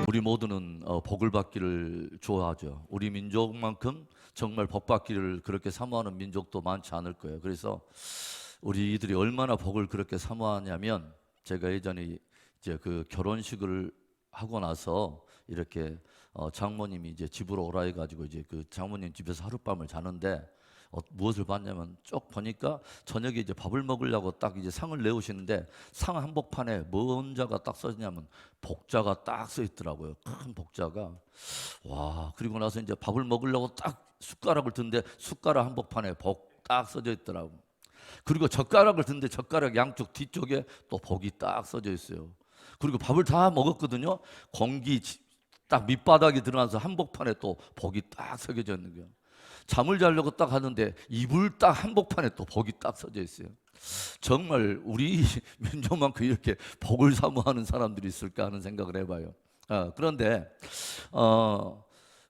우리 모두는 복을 받기를 좋아하죠. 우리 민족만큼 정말 복 받기를 그렇게 사모하는 민족도 많지 않을 거예요. 그래서 우리들이 얼마나 복을 그렇게 사모하냐면, 제가 예전에 이제 그 결혼식을 하고 나서 이렇게 장모님이 이제 집으로 오라 해가지고 이제 그 장모님 집에서 하룻밤을 자는데 무엇을 봤냐면, 쭉 보니까 저녁에 이제 밥을 먹으려고 딱 이제 상을 내오시는데 상 한복판에 뭔 자가 딱 써있냐면 복자가 딱 써 있더라고요. 큰 복자가. 와, 그리고 나서 이제 밥을 먹으려고 딱 숟가락을 드는데 숟가락 한복판에 복 딱 써져 있더라고. 그리고 젓가락을 드는데 젓가락 양쪽 뒤쪽에 또 복이 딱 써져 있어요. 그리고 밥을 다 먹었거든요. 공기 딱 밑바닥에 들어가서 한복판에 또 복이 딱 새겨져 있는 거예요. 잠을 자려고 딱 하는데 이불 딱 한복판에 또 복이 딱 써져 있어요. 정말 우리 민족만큼 이렇게 복을 사모하는 사람들이 있을까 하는 생각을 해봐요. 그런데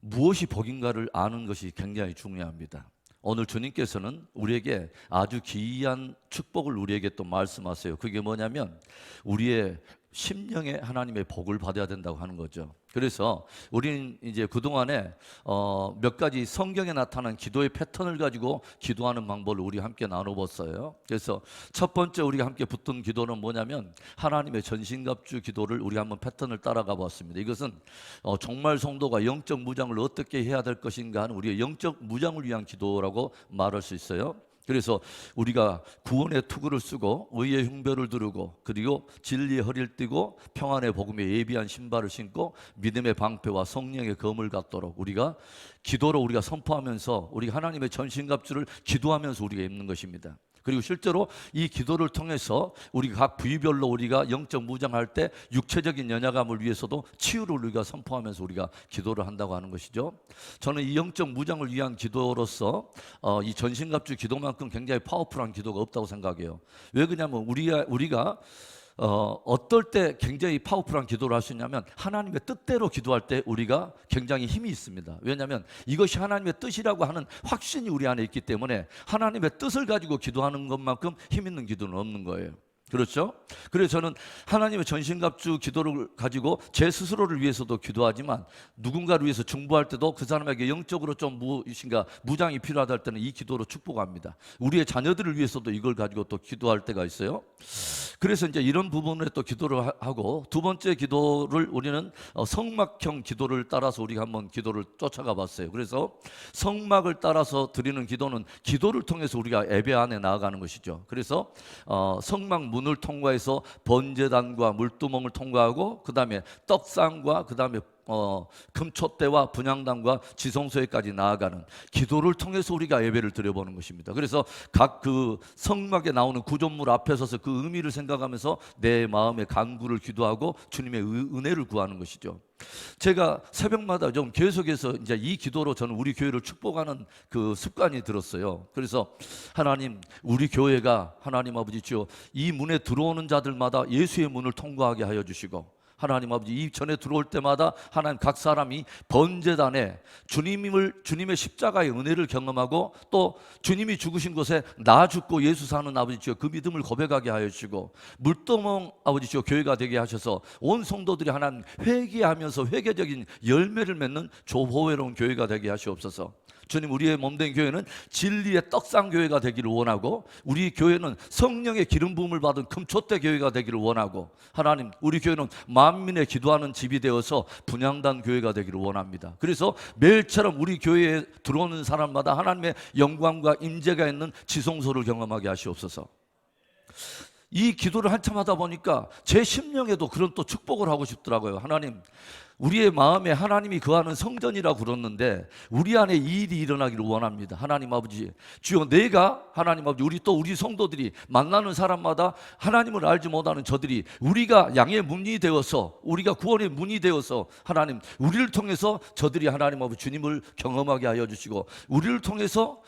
무엇이 복인가를 아는 것이 굉장히 중요합니다. 오늘 주님께서는 우리에게 아주 귀한 축복을 우리에게 또 말씀하세요. 그게 뭐냐면 우리의 심령에 하나님의 복을 받아야 된다고 하는 거죠. 그래서 우리는 이제 그동안에 몇 가지 성경에 나타난 기도의 패턴을 가지고 기도하는 방법을 우리 함께 나눠봤어요. 그래서 첫 번째 우리가 함께 붙은 기도는 뭐냐면 하나님의 전신갑주 기도를 우리 한번 패턴을 따라가 봤습니다. 이것은 정말 성도가 영적 무장을 어떻게 해야 될 것인가 하는 우리의 영적 무장을 위한 기도라고 말할 수 있어요. 그래서 우리가 구원의 투구를 쓰고 의의 흉배를 두르고 그리고 진리의 허리를 띠고 평안의 복음에 예비한 신발을 신고 믿음의 방패와 성령의 검을 갖도록 우리가 기도로 우리가 선포하면서 우리 하나님의 전신갑주를 기도하면서 우리가 입는 것입니다. 그리고 실제로 이 기도를 통해서 우리가 각 부위별로 우리가 영적 무장할 때 육체적인 연약함을 위해서도 치유를 우리가 선포하면서 우리가 기도를 한다고 하는 것이죠. 저는 이 영적 무장을 위한 기도로서 이 전신갑주 기도만큼 굉장히 파워풀한 기도가 없다고 생각해요. 왜 그러냐면 우리가 어떨 때 굉장히 파워풀한 기도를 할 수 있냐면 하나님의 뜻대로 기도할 때 우리가 굉장히 힘이 있습니다. 왜냐하면 이것이 하나님의 뜻이라고 하는 확신이 우리 안에 있기 때문에 하나님의 뜻을 가지고 기도하는 것만큼 힘 있는 기도는 없는 거예요. 그렇죠? 그래서 저는 하나님의 전신갑주 기도를 가지고 제 스스로를 위해서도 기도하지만 누군가를 위해서 중보할 때도 그 사람에게 영적으로 좀 무엇인가 무장이 필요하다 할 때는 이 기도로 축복합니다. 우리의 자녀들을 위해서도 이걸 가지고 또 기도할 때가 있어요. 그래서 이제 이런 부분에 또 기도를 하고 두 번째 기도를 우리는 성막형 기도를 따라서 우리가 한번 기도를 쫓아가 봤어요. 그래서 성막을 따라서 드리는 기도는 기도를 통해서 우리가 예배 안에 나아가는 것이죠. 그래서 성막 문을 통과해서 번제단과 물두멍을 통과하고 그 다음에 떡상과 그 다음에 금촛대와 분향단과 지성소에까지 나아가는 기도를 통해서 우리가 예배를 드려보는 것입니다. 그래서 각 그 성막에 나오는 구조물 앞에 서서 그 의미를 생각하면서 내 마음의 간구를 기도하고 주님의 은혜를 구하는 것이죠. 제가 새벽마다 좀 계속해서 이제 이 기도로 저는 우리 교회를 축복하는 그 습관이 들었어요. 그래서 하나님, 우리 교회가 하나님 아버지 주여 이 문에 들어오는 자들마다 예수의 문을 통과하게 하여 주시고, 하나님 아버지 이 전에 들어올 때마다 하나님 각 사람이 번제단에 주님의 십자가의 은혜를 경험하고 또 주님이 죽으신 곳에 나 죽고 예수 사는 아버지 주여 그 믿음을 고백하게 하여 주시고, 물도멍 아버지 주여 교회가 되게 하셔서 온 성도들이 하나님 회개하면서 회개적인 열매를 맺는 조보회로운 교회가 되게 하시옵소서. 주님, 우리의 몸된 교회는 진리의 떡상 교회가 되기를 원하고, 우리 교회는 성령의 기름 부음을 받은 금촛대 교회가 되기를 원하고, 하나님 우리 교회는 만민의 기도하는 집이 되어서 분향단 교회가 되기를 원합니다. 그래서 매일처럼 우리 교회에 들어오는 사람마다 하나님의 영광과 임재가 있는 지성소를 경험하게 하시옵소서. 이 기도를 한참 하다 보니까 제 심령에도 그런 또 축복을 하고 싶더라고요. 하나님, 우리의 마음에 하나님이 거하는 성전이라고 그러는데 우리 안에 이 일이 일어나기를 원합니다. 하나님 아버지 주여, 내가 하나님 아버지 우리 성도들이 만나는 사람마다 하나님을 알지 못하는 저들이 우리가 양의 문이 되어서, 우리가 구원의 문이 되어서 하나님 우리를 통해서 저들이 하나님 아버지 주님을 경험하게 하여 주시고, 우리를 통해서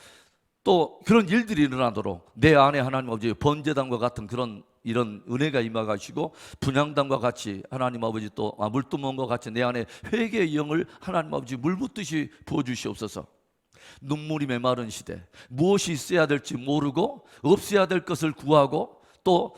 또 그런 일들이 일어나도록 내 안에 하나님 아버지 번제단과 같은 이런 은혜가 임하시고, 분향단과 같이 하나님 아버지 또 물두멍과 같이 내 안에 회개의 영을 하나님 아버지 물붓듯이 부어주시옵소서. 눈물이 메마른 시대, 무엇이 있어야 될지 모르고 없어야 될 것을 구하고 또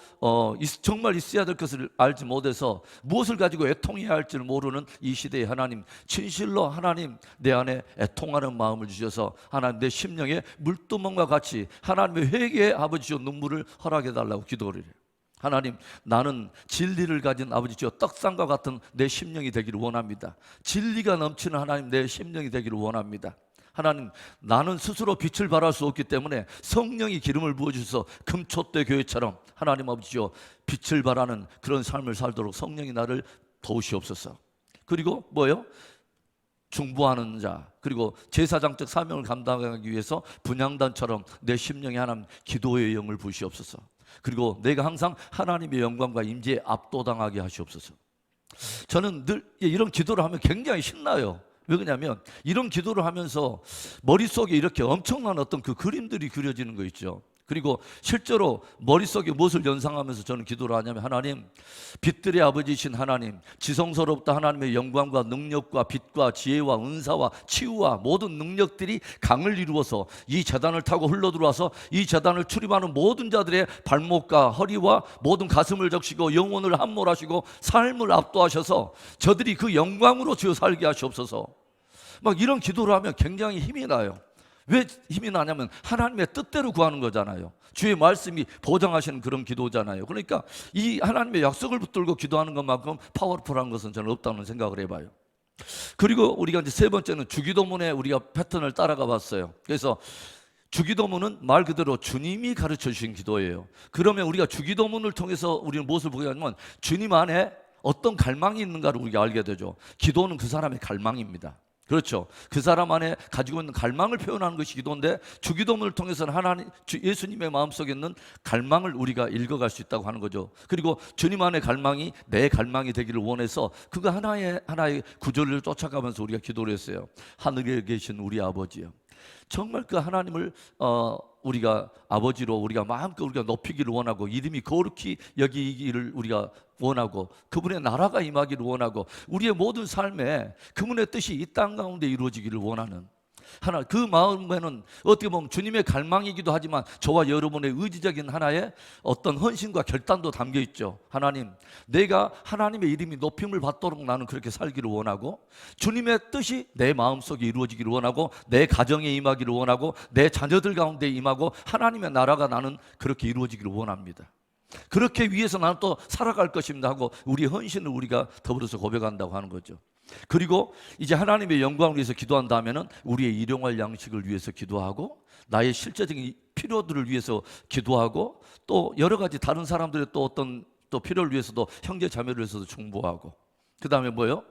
정말 있어야 될 것을 알지 못해서 무엇을 가지고 애통해야 할지를 모르는 이 시대의 하나님, 진실로 하나님 내 안에 애통하는 마음을 주셔서 하나님 내 심령에 물두멍과 같이 하나님의 회개의 아버지여 눈물을 허락해 달라고 기도를 해요. 하나님, 나는 진리를 가진 아버지여 떡상과 같은 내 심령이 되기를 원합니다. 진리가 넘치는 하나님 내 심령이 되기를 원합니다. 하나님, 나는 스스로 빛을 발할 수 없기 때문에 성령이 기름을 부어주셔서 금촛대 교회처럼 하나님 아버지여 빛을 발하는 그런 삶을 살도록 성령이 나를 도우시옵소서. 그리고 뭐예요? 중보하는 자, 그리고 제사장적 사명을 감당하기 위해서 분향단처럼 내 심령에 하나님 기도의 영을 부으시옵소서. 그리고 내가 항상 하나님의 영광과 임재에 압도당하게 하시옵소서. 저는 늘 이런 기도를 하면 굉장히 신나요. 왜 그러냐면 이런 기도를 하면서 머릿속에 이렇게 엄청난 어떤 그 그림들이 그려지는 거 있죠. 그리고 실제로 머릿속에 무엇을 연상하면서 저는 기도를 하냐면 하나님, 빛들의 아버지이신 하나님, 지성소로부터 하나님의 영광과 능력과 빛과 지혜와 은사와 치유와 모든 능력들이 강을 이루어서 이 제단을 타고 흘러들어와서 이 제단을 출입하는 모든 자들의 발목과 허리와 모든 가슴을 적시고 영혼을 함몰하시고 삶을 압도하셔서 저들이 그 영광으로 주여 살게 하시옵소서. 막 이런 기도를 하면 굉장히 힘이 나요. 왜 힘이 나냐면 하나님의 뜻대로 구하는 거잖아요. 주의 말씀이 보장하시는 그런 기도잖아요. 그러니까 이 하나님의 약속을 붙들고 기도하는 것만큼 파워풀한 것은 저는 없다는 생각을 해봐요. 그리고 우리가 이제 세 번째는 주기도문에 우리가 패턴을 따라가 봤어요. 그래서 주기도문은 말 그대로 주님이 가르쳐 주신 기도예요. 그러면 우리가 주기도문을 통해서 우리는 무엇을 보게 하냐면 주님 안에 어떤 갈망이 있는가를 우리가 알게 되죠. 기도는 그 사람의 갈망입니다. 그렇죠. 그 사람 안에 가지고 있는 갈망을 표현하는 것이 기도인데 주기도문을 통해서는 하나님, 예수님의 마음속에 있는 갈망을 우리가 읽어갈 수 있다고 하는 거죠. 그리고 주님 안의 갈망이 내 갈망이 되기를 원해서 그거 하나의 구절을 쫓아가면서 우리가 기도를 했어요. 하늘에 계신 우리 아버지요, 정말 그 하나님을 우리가 아버지로 우리가 마음껏 우리가 높이기를 원하고 이름이 거룩히 여기기를 우리가 원하고 그분의 나라가 임하기를 원하고 우리의 모든 삶에 그분의 뜻이 이 땅 가운데 이루어지기를 원하는 하나, 그 마음에는 어떻게 보면 주님의 갈망이기도 하지만 저와 여러분의 의지적인 하나의 어떤 헌신과 결단도 담겨 있죠. 하나님, 내가 하나님의 이름이 높임을 받도록 나는 그렇게 살기를 원하고 주님의 뜻이 내 마음속에 이루어지기를 원하고 내 가정에 임하기를 원하고 내 자녀들 가운데 임하고 하나님의 나라가 나는 그렇게 이루어지기를 원합니다. 그렇게 위해서 나는 또 살아갈 것입니다 하고 우리 헌신을 우리가 더불어서 고백한다고 하는 거죠. 그리고 이제 하나님의 영광을 위해서 기도한다면은 우리의 일용할 양식을 위해서 기도하고 나의 실제적인 필요들을 위해서 기도하고 또 여러 가지 다른 사람들의 또 어떤 또 필요를 위해서도 형제 자매를 위해서도 중보하고 그 다음에 뭐요?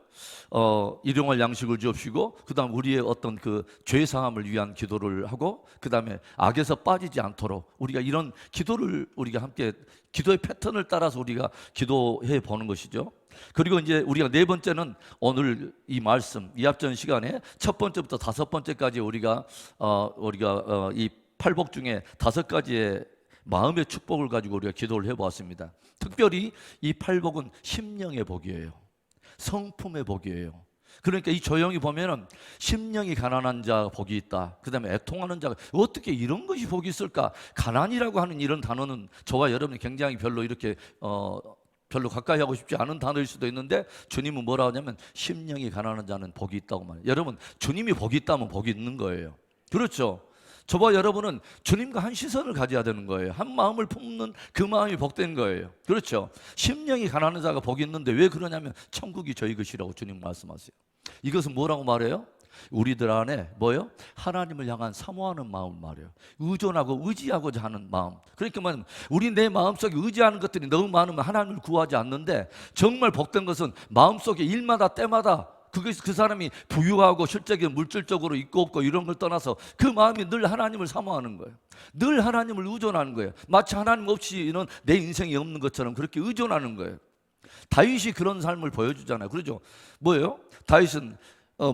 일용할 양식을 주옵시고 그 다음 우리의 어떤 그 죄사함을 위한 기도를 하고 그 다음에 악에서 빠지지 않도록 우리가 이런 기도를 우리가 함께 기도의 패턴을 따라서 우리가 기도해 보는 것이죠. 그리고 이제 우리가 네 번째는 오늘 이 말씀 이 앞전 시간에 첫 번째부터 다섯 번째까지 우리가 이 팔복 중에 다섯 가지의 마음의 축복을 가지고 우리가 기도를 해보았습니다. 특별히 이 팔복은 심령의 복이에요. 성품의 복이에요. 그러니까 이 조용히 보면은 심령이 가난한 자 복이 있다. 그 다음에 애통하는 자가 어떻게 이런 것이 복이 있을까? 가난이라고 하는 이런 단어는 저와 여러분이 굉장히 별로 이렇게 별로 가까이 하고 싶지 않은 단어일 수도 있는데 주님은 뭐라 하냐면 심령이 가난한 자는 복이 있다고 말해요. 여러분, 주님이 복이 있다면 복이 있는 거예요. 그렇죠? 저와 여러분은 주님과 한 시선을 가져야 되는 거예요. 한 마음을 품는 그 마음이 복된 거예요. 그렇죠? 심령이 가난한 자가 복이 있는데 왜 그러냐면 천국이 저희 것이라고 주님 말씀하세요. 이것은 뭐라고 말해요? 우리들 안에 뭐예요? 하나님을 향한 사모하는 마음 말이에요. 의존하고 의지하고자 하는 마음. 그러니까 뭐냐면 우리 내 마음속에 의지하는 것들이 너무 많으면 하나님을 구하지 않는데 정말 복된 것은 마음속에 일마다 때마다 그 사람이 부유하고 실적인 물질적으로 있고 없고 이런 걸 떠나서 그 마음이 늘 하나님을 사모하는 거예요. 늘 하나님을 의존하는 거예요. 마치 하나님 없이는 내 인생이 없는 것처럼 그렇게 의존하는 거예요. 다윗이 그런 삶을 보여주잖아요. 그렇죠? 뭐예요? 다윗은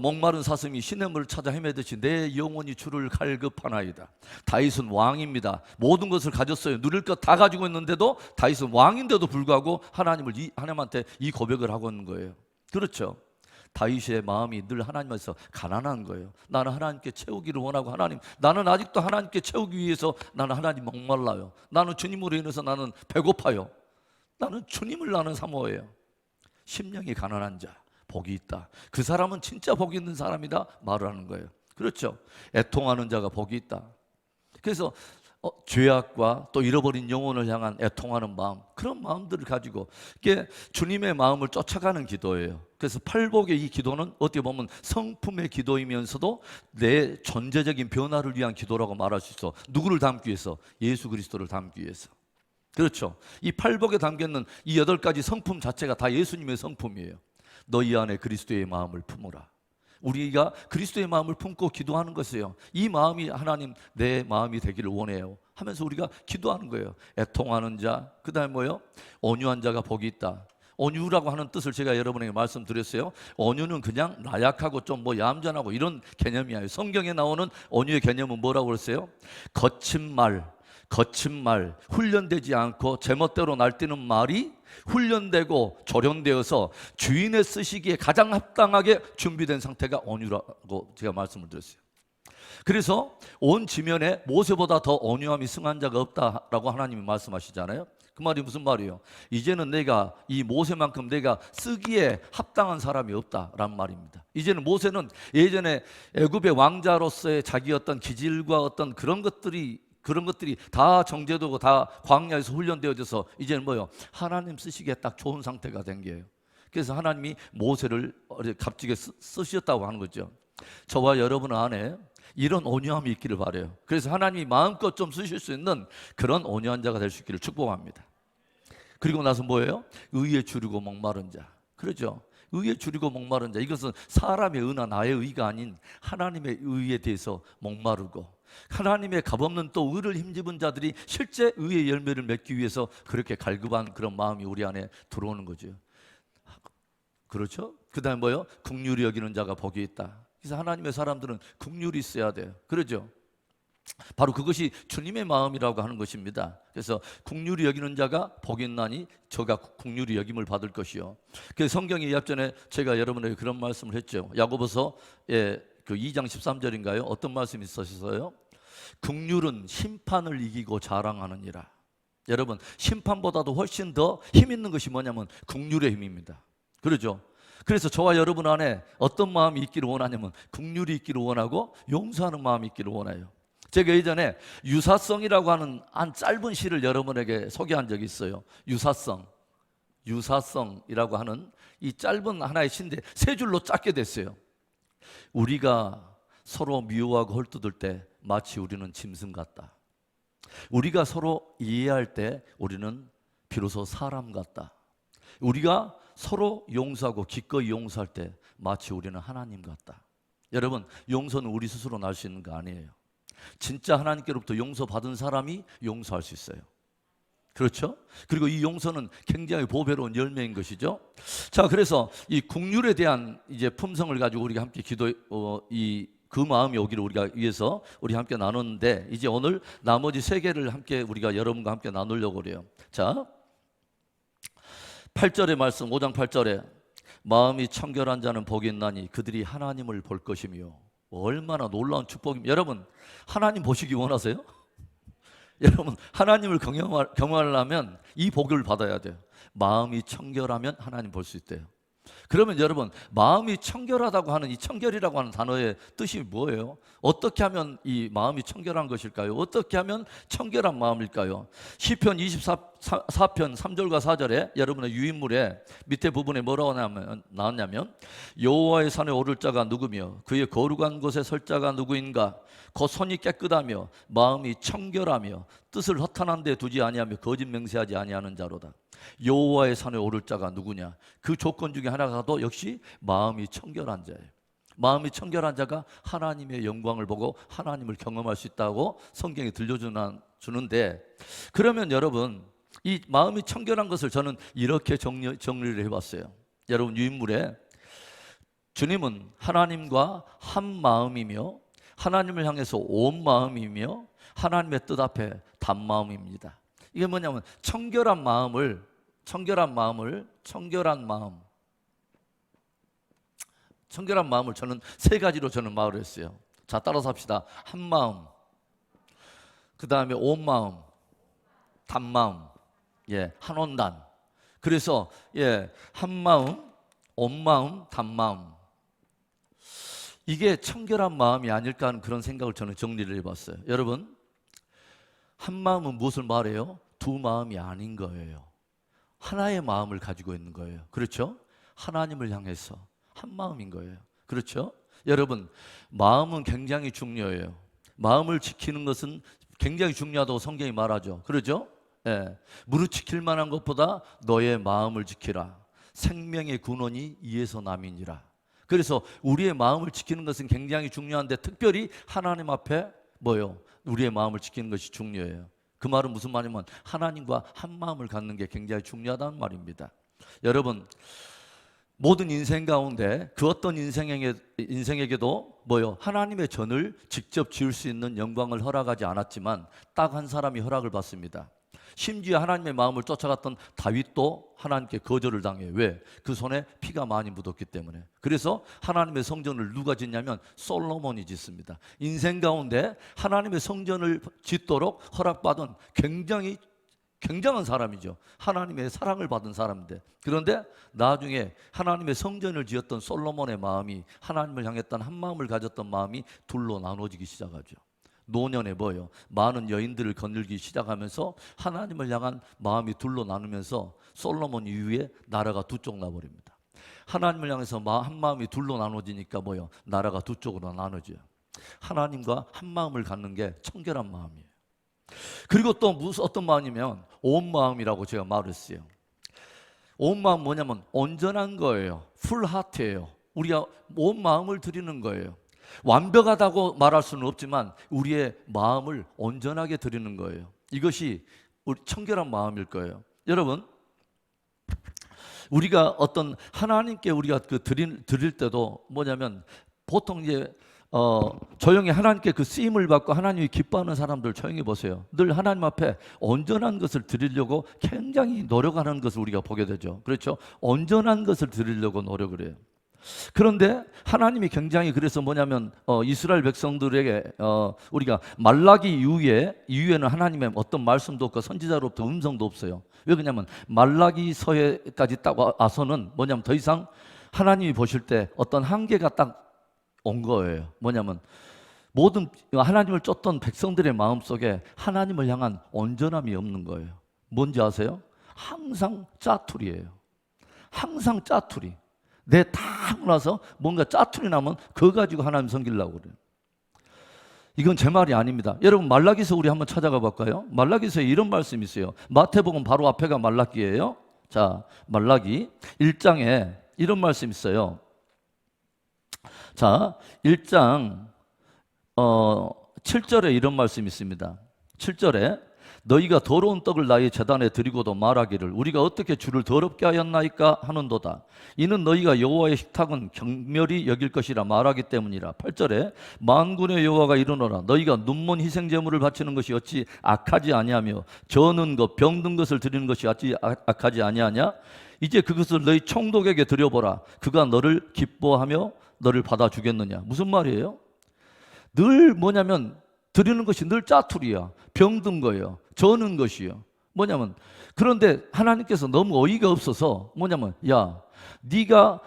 목마른 사슴이 시냇물을 찾아 헤매듯이 내 영혼이 주를 갈급하나이다. 다윗은 왕입니다. 모든 것을 가졌어요. 누릴 것 다 가지고 있는데도 다윗은 왕인데도 불구하고 하나님한테 이 고백을 하고 있는 거예요. 그렇죠? 다윗의 마음이 늘 하나님께서 가난한 거예요. 나는 하나님께 채우기를 원하고, 하나님, 나는 아직도 하나님께 채우기 위해서 나는 하나님 목말라요. 나는 주님으로 인해서 나는 배고파요. 나는 주님을 나는 사모해요. 심령이 가난한 자 복이 있다. 그 사람은 진짜 복이 있는 사람이다 말을 하는 거예요. 그렇죠. 애통하는 자가 복이 있다. 그래서 죄악과 또 잃어버린 영혼을 향한 애통하는 마음, 그런 마음들을 가지고 이게 주님의 마음을 쫓아가는 기도예요. 그래서 팔복의 이 기도는 어떻게 보면 성품의 기도이면서도 내 존재적인 변화를 위한 기도라고 말할 수 있어. 누구를 담기 위해서? 예수 그리스도를 담기 위해서. 그렇죠. 이 팔복에 담겨있는 이 8가지 성품 자체가 다 예수님의 성품이에요. 너희 안에 그리스도의 마음을 품으라. 우리가 그리스도의 마음을 품고 기도하는 것이에요. 이 마음이 하나님 내 마음이 되기를 원해요 하면서 우리가 기도하는 거예요. 애통하는 자, 그 다음에 뭐요? 온유한 자가 복이 있다. 온유라고 하는 뜻을 제가 여러분에게 말씀드렸어요. 온유는 그냥 나약하고 좀 얌전하고 이런 개념이 아니에요. 성경에 나오는 온유의 개념은 뭐라고 그랬어요? 거친 말, 훈련되지 않고 제멋대로 날뛰는 말이 훈련되고 조련되어서 주인의 쓰시기에 가장 합당하게 준비된 상태가 온유라고 제가 말씀을 드렸어요. 그래서 온 지면에 모세보다 더 온유함이 승한 자가 없다라고 하나님이 말씀하시잖아요. 그 말이 무슨 말이에요? 이제는 내가 이 모세만큼 내가 쓰기에 합당한 사람이 없다라는 말입니다. 이제는 모세는 예전에 애굽의 왕자로서의 자기 어떤 기질과 어떤 그런 것들이 다 정제되고 다 광야에서 훈련되어져서 이제는 뭐요? 하나님 쓰시기에 딱 좋은 상태가 된 거예요. 그래서 하나님이 모세를 값지게 쓰셨다고 하는 거죠. 저와 여러분 안에 이런 온유함이 있기를 바라요. 그래서 하나님이 마음껏 좀 쓰실 수 있는 그런 온유한 자가 될 수 있기를 축복합니다. 그리고 나서 뭐예요? 의에 주리고 목마른 자. 그렇죠? 의에 주리고 목마른 자, 이것은 사람의 의나 나의 의가 아닌 하나님의 의에 대해서 목마르고, 하나님의 값없는 또 의를 힘입은 자들이 실제 의의 열매를 맺기 위해서 그렇게 갈급한 그런 마음이 우리 안에 들어오는 거죠. 그렇죠? 그 다음에 뭐예요? 긍휼히 여기는 자가 복이 있다. 그래서 하나님의 사람들은 긍휼이 있어야 돼요. 그렇죠? 바로 그것이 주님의 마음이라고 하는 것입니다. 그래서 긍휼히 여기는 자가 복이 있나니 저가 긍휼히 여김을 받을 것이요. 그 성경의 앞전에 제가 여러분에게 그런 말씀을 했죠. 야고보서 그 2장 13절인가요? 어떤 말씀이 있었어요? 긍휼은 심판을 이기고 자랑하느니라. 여러분, 심판보다도 훨씬 더 힘 있는 것이 뭐냐면 긍휼의 힘입니다. 그렇죠? 그래서 저와 여러분 안에 어떤 마음이 있기를 원하냐면 긍휼이 있기를 원하고 용서하는 마음이 있기를 원해요. 제가 예전에 유사성이라고 하는 한 짧은 시를 여러분에게 소개한 적이 있어요. 유사성이라고 하는 이 짧은 하나의 시인데 3줄로 짧게 됐어요. 우리가 서로 미워하고 헐뜯을 때 마치 우리는 짐승 같다. 우리가 서로 이해할 때 우리는 비로소 사람 같다. 우리가 서로 용서하고 기꺼이 용서할 때 마치 우리는 하나님 같다. 여러분, 용서는 우리 스스로 날 수 있는 거 아니에요. 진짜 하나님께로부터 용서받은 사람이 용서할 수 있어요. 그렇죠? 그리고 이 용서는 굉장히 보배로운 열매인 것이죠. 자, 그래서 이 긍휼에 대한 이제 품성을 가지고 우리가 함께 그 마음이 오기를 우리가 위해서 우리 함께 나눴는데, 이제 오늘 나머지 3개를 함께 우리가 여러분과 함께 나누려고 그래요. 자, 8절의 말씀, 5장 8절에 마음이 청결한 자는 복이 있나니 그들이 하나님을 볼 것이며. 얼마나 놀라운 축복입니다. 여러분, 하나님 보시기 원하세요? 여러분, 하나님을 경험하려면 이 복을 받아야 돼요. 마음이 청결하면 하나님 볼 수 있대요. 그러면 여러분, 마음이 청결하다고 하는 이 청결이라고 하는 단어의 뜻이 뭐예요? 어떻게 하면 이 마음이 청결한 것일까요? 어떻게 하면 청결한 마음일까요? 시편 24편 3절과 4절에 여러분의 유인물에 밑에 부분에 뭐라고 나왔냐면 여호와의 산에 오를 자가 누구며 그의 거룩한 곳에 설 자가 누구인가? 곧 손이 깨끗하며 마음이 청결하며 뜻을 허탄한 데 두지 아니하며 거짓 맹세하지 아니하는 자로다. 여호와의 산에 오를 자가 누구냐? 그 조건 중에 하나가 또 역시 마음이 청결한 자예요. 마음이 청결한 자가 하나님의 영광을 보고 하나님을 경험할 수 있다고 성경이 들려주는데, 그러면 여러분, 이 마음이 청결한 것을 저는 이렇게 정리를 해봤어요. 여러분, 유인물에 주님은 하나님과 한 마음이며 하나님을 향해서 온 마음이며 하나님의 뜻 앞에 단마음입니다. 이게 뭐냐면 청결한 마음, 청결한 마음을 저는 세 가지로 저는 말을 했어요. 자, 따라서 합시다. 한 마음, 그 다음에 온 마음, 단 마음, 한 온단. 그래서 한 마음, 온 마음, 단 마음. 이게 청결한 마음이 아닐까 하는 그런 생각을 저는 정리를 해봤어요. 여러분, 한 마음은 무엇을 말해요? 두 마음이 아닌 거예요. 하나의 마음을 가지고 있는 거예요. 그렇죠? 하나님을 향해서 한 마음인 거예요. 그렇죠? 여러분, 마음은 굉장히 중요해요. 마음을 지키는 것은 굉장히 중요하다고 성경이 말하죠. 그렇죠? 무릇 지킬 만한 것보다 너의 마음을 지키라. 생명의 근원이 이에서 남이니라. 그래서 우리의 마음을 지키는 것은 굉장히 중요한데 특별히 하나님 앞에 우리의 마음을 지키는 것이 중요해요. 그 말은 무슨 말이냐면 하나님과 한 마음을 갖는 게 굉장히 중요하다는 말입니다. 여러분, 모든 인생 가운데 그 어떤 인생에게도 하나님의 전을 직접 지을 수 있는 영광을 허락하지 않았지만 딱 한 사람이 허락을 받습니다. 심지어 하나님의 마음을 쫓아갔던 다윗도 하나님께 거절을 당해요. 왜? 그 손에 피가 많이 묻었기 때문에. 그래서 하나님의 성전을 누가 짓냐면 솔로몬이 짓습니다. 인생 가운데 하나님의 성전을 짓도록 허락받은 굉장한 사람이죠. 하나님의 사랑을 받은 사람인데, 그런데 나중에 하나님의 성전을 지었던 솔로몬의 마음이 하나님을 향했던 한 마음을 가졌던 마음이 둘로 나눠지기 시작하죠. 노년에 많은 여인들을 거느리기 시작하면서 하나님을 향한 마음이 둘로 나누면서 솔로몬 이후에 나라가 두 쪽 나버립니다. 하나님을 향해서 한 마음이 둘로 나눠지니까 나라가 두 쪽으로 나눠져요. 하나님과 한 마음을 갖는 게 청결한 마음이에요. 그리고 또 어떤 마음이면 온 마음이라고 제가 말했어요. 온 마음 뭐냐면 온전한 거예요. 풀 하트예요. 우리가 온 마음을 드리는 거예요. 완벽하다고 말할 수는 없지만 우리의 마음을 온전하게 드리는 거예요. 이것이 우리 청결한 마음일 거예요. 여러분, 우리가 어떤 하나님께 우리가 드릴 때도 뭐냐면 보통 조용히 하나님께 그 쓰임을 받고 하나님이 기뻐하는 사람들 조용히 보세요. 늘 하나님 앞에 온전한 것을 드리려고 굉장히 노력하는 것을 우리가 보게 되죠. 그렇죠? 온전한 것을 드리려고 노력을 해요. 그런데 하나님이 굉장히 그래서 이스라엘 백성들에게 우리가 말라기 이후에는 하나님의 어떤 말씀도 없고 선지자로부터 음성도 없어요. 왜 그러냐면 말라기서에까지 딱 와서는 더 이상 하나님이 보실 때 어떤 한계가 딱 온 거예요. 모든 하나님을 쫓던 백성들의 마음속에 하나님을 향한 온전함이 없는 거예요. 뭔지 아세요? 항상 짜투리예요. 항상 짜투리. 내 다 하고 나서 뭔가 짜투리 나면 그거 가지고 하나님 섬기려고 그래요. 이건 제 말이 아닙니다. 여러분, 말라기서 우리 한번 찾아가 볼까요? 말라기서에 이런 말씀이 있어요. 마태복음 바로 앞에가 말라기예요. 자, 말라기 1장에 이런 말씀이 있어요. 자, 1장 7절에 이런 말씀이 있습니다. 7절에 너희가 더러운 떡을 나의 제단에 드리고도 말하기를 우리가 어떻게 주를 더럽게 하였나이까 하는도다. 이는 너희가 여호와의 식탁은 경멸히 여길 것이라 말하기 때문이라. 8절에 만군의 여호와가 이르노라 너희가 눈먼 희생 제물을 바치는 것이 어찌 악하지 아니하며 저는 것 병든 것을 드리는 것이 어찌 악하지 아니하냐. 이제 그것을 너희 총독에게 드려보라. 그가 너를 기뻐하며 너를 받아주겠느냐. 무슨 말이에요? 늘 드리는 것이 늘 짜투리야. 병든 거예요. 저는 것이요. 그런데 하나님께서 너무 어이가 없어서 야, 네가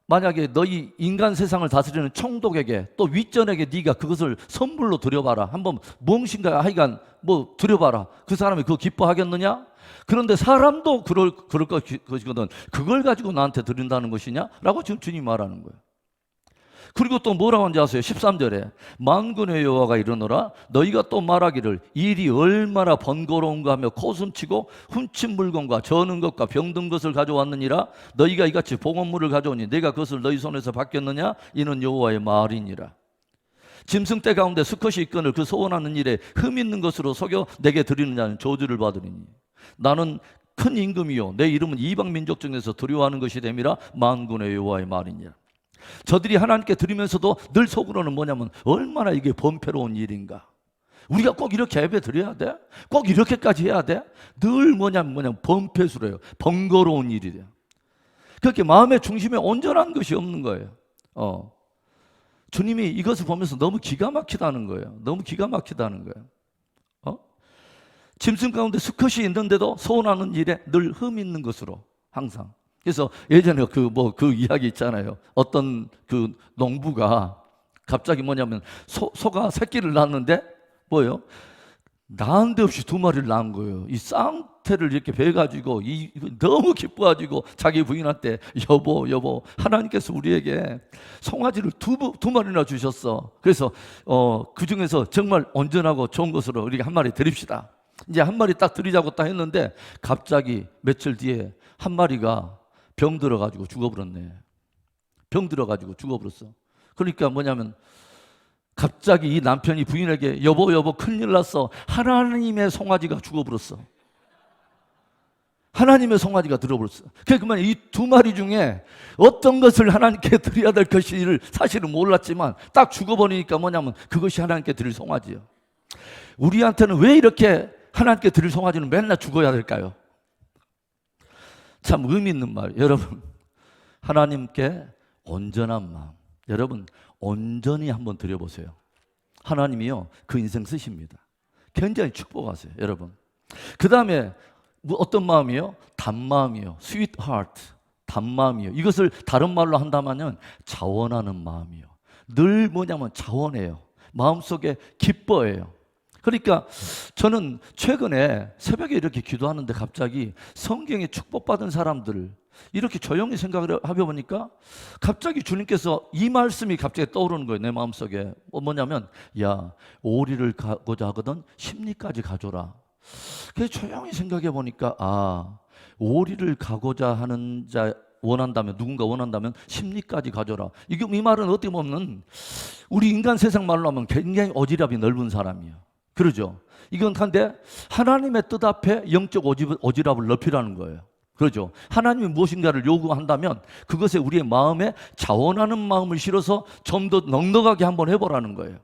만약에 너희 인간 세상을 다스리는 총독에게 또 윗전에게 네가 그것을 선물로 드려봐라. 한번 무엇인가 하여간 드려봐라. 그 사람이 그거 기뻐하겠느냐? 그런데 사람도 그럴 것이거든. 그걸 가지고 나한테 드린다는 것이냐? 라고 지금 주님이 말하는 거예요. 그리고 또 뭐라고 하는지 아세요? 13절에 만군의 여호와가 이르노라 너희가 또 말하기를 일이 얼마나 번거로운가 하며 코숨치고 훔친 물건과 저는 것과 병든 것을 가져왔느니라. 너희가 이같이 봉헌물을 가져오니 내가 그것을 너희 손에서 받겠느냐? 이는 여호와의 말이니라. 짐승떼 가운데 수컷이 있거늘 그 소원하는 일에 흠 있는 것으로 속여 내게 드리는 자는 저주를 받으리니 나는 큰 임금이요 내 이름은 이방 민족 중에서 두려워하는 것이 됨이라. 만군의 여호와의 말이니라. 저들이 하나님께 드리면서도 늘 속으로는 얼마나 이게 번패로운 일인가. 우리가 꼭 이렇게 예배 드려야 돼? 꼭 이렇게까지 해야 돼? 늘 번패수래요. 번거로운 일이래요. 그렇게 마음의 중심에 온전한 것이 없는 거예요. 주님이 이것을 보면서 너무 기가 막히다는 거예요. 너무 기가 막히다는 거예요. 짐승 가운데 수컷이 있는데도 소원하는 일에 늘 흠 있는 것으로 항상. 그래서 예전에 그 이야기 있잖아요. 어떤 그 농부가 갑자기 뭐냐면 소가 새끼를 낳았는데 뭐예요? 낳은 데 없이 두 마리를 낳은 거예요. 이 쌍태를 이렇게 베가지고 너무 기뻐가지고 자기 부인한테 여보 하나님께서 우리에게 송아지를 두 마리나 주셨어. 그래서 그 중에서 정말 온전하고 좋은 것으로 우리가 한 마리 드립시다. 이제 한 마리 딱 드리자고 딱 했는데 갑자기 며칠 뒤에 한 마리가 병 들어가지고 죽어버렸네. 병 들어가지고 죽어버렸어. 그러니까 뭐냐면 갑자기 이 남편이 부인에게 여보 큰일 났어. 하나님의 송아지가 죽어버렸어. 하나님의 송아지가 들어버렸어. 그러니까 이 두 마리 중에 어떤 것을 하나님께 드려야 될 것인지를 사실은 몰랐지만 딱 죽어버리니까 뭐냐면 그것이 하나님께 드릴 송아지예요. 우리한테는 왜 이렇게 하나님께 드릴 송아지는 맨날 죽어야 될까요? 참 의미 있는 말. 여러분, 하나님께 온전한 마음. 여러분, 온전히 한번 드려보세요. 하나님이요, 그 인생 쓰십니다. 굉장히 축복하세요, 여러분. 그 다음에 어떤 마음이요? 단마음이요. sweet heart, 단마음이요. 이것을 다른 말로 한다면 자원하는 마음이요. 늘 뭐냐면 자원해요. 마음속에 기뻐해요. 그러니까 저는 최근에 새벽에 이렇게 기도하는데 갑자기 성경에 축복받은 사람들 이렇게 조용히 생각을 해보니까 갑자기 주님께서 이 말씀이 갑자기 떠오르는 거예요. 내 마음속에. 뭐냐면 야, 오리를 가고자 하거든 십리까지 가져라. 그래서 조용히 생각해 보니까 오리를 가고자 하는 자 원한다면, 누군가 원한다면 십리까지 가져라. 이 말은 어떻게 보면 우리 인간 세상 말로 하면 굉장히 오지랖이 넓은 사람이에요. 그러죠. 이건 한데 하나님의 뜻 앞에 영적 오지랖을 넓히라는 거예요. 그렇죠. 하나님이 무엇인가를 요구한다면 그것에 우리의 마음에 자원하는 마음을 실어서 좀 더 넉넉하게 한번 해보라는 거예요.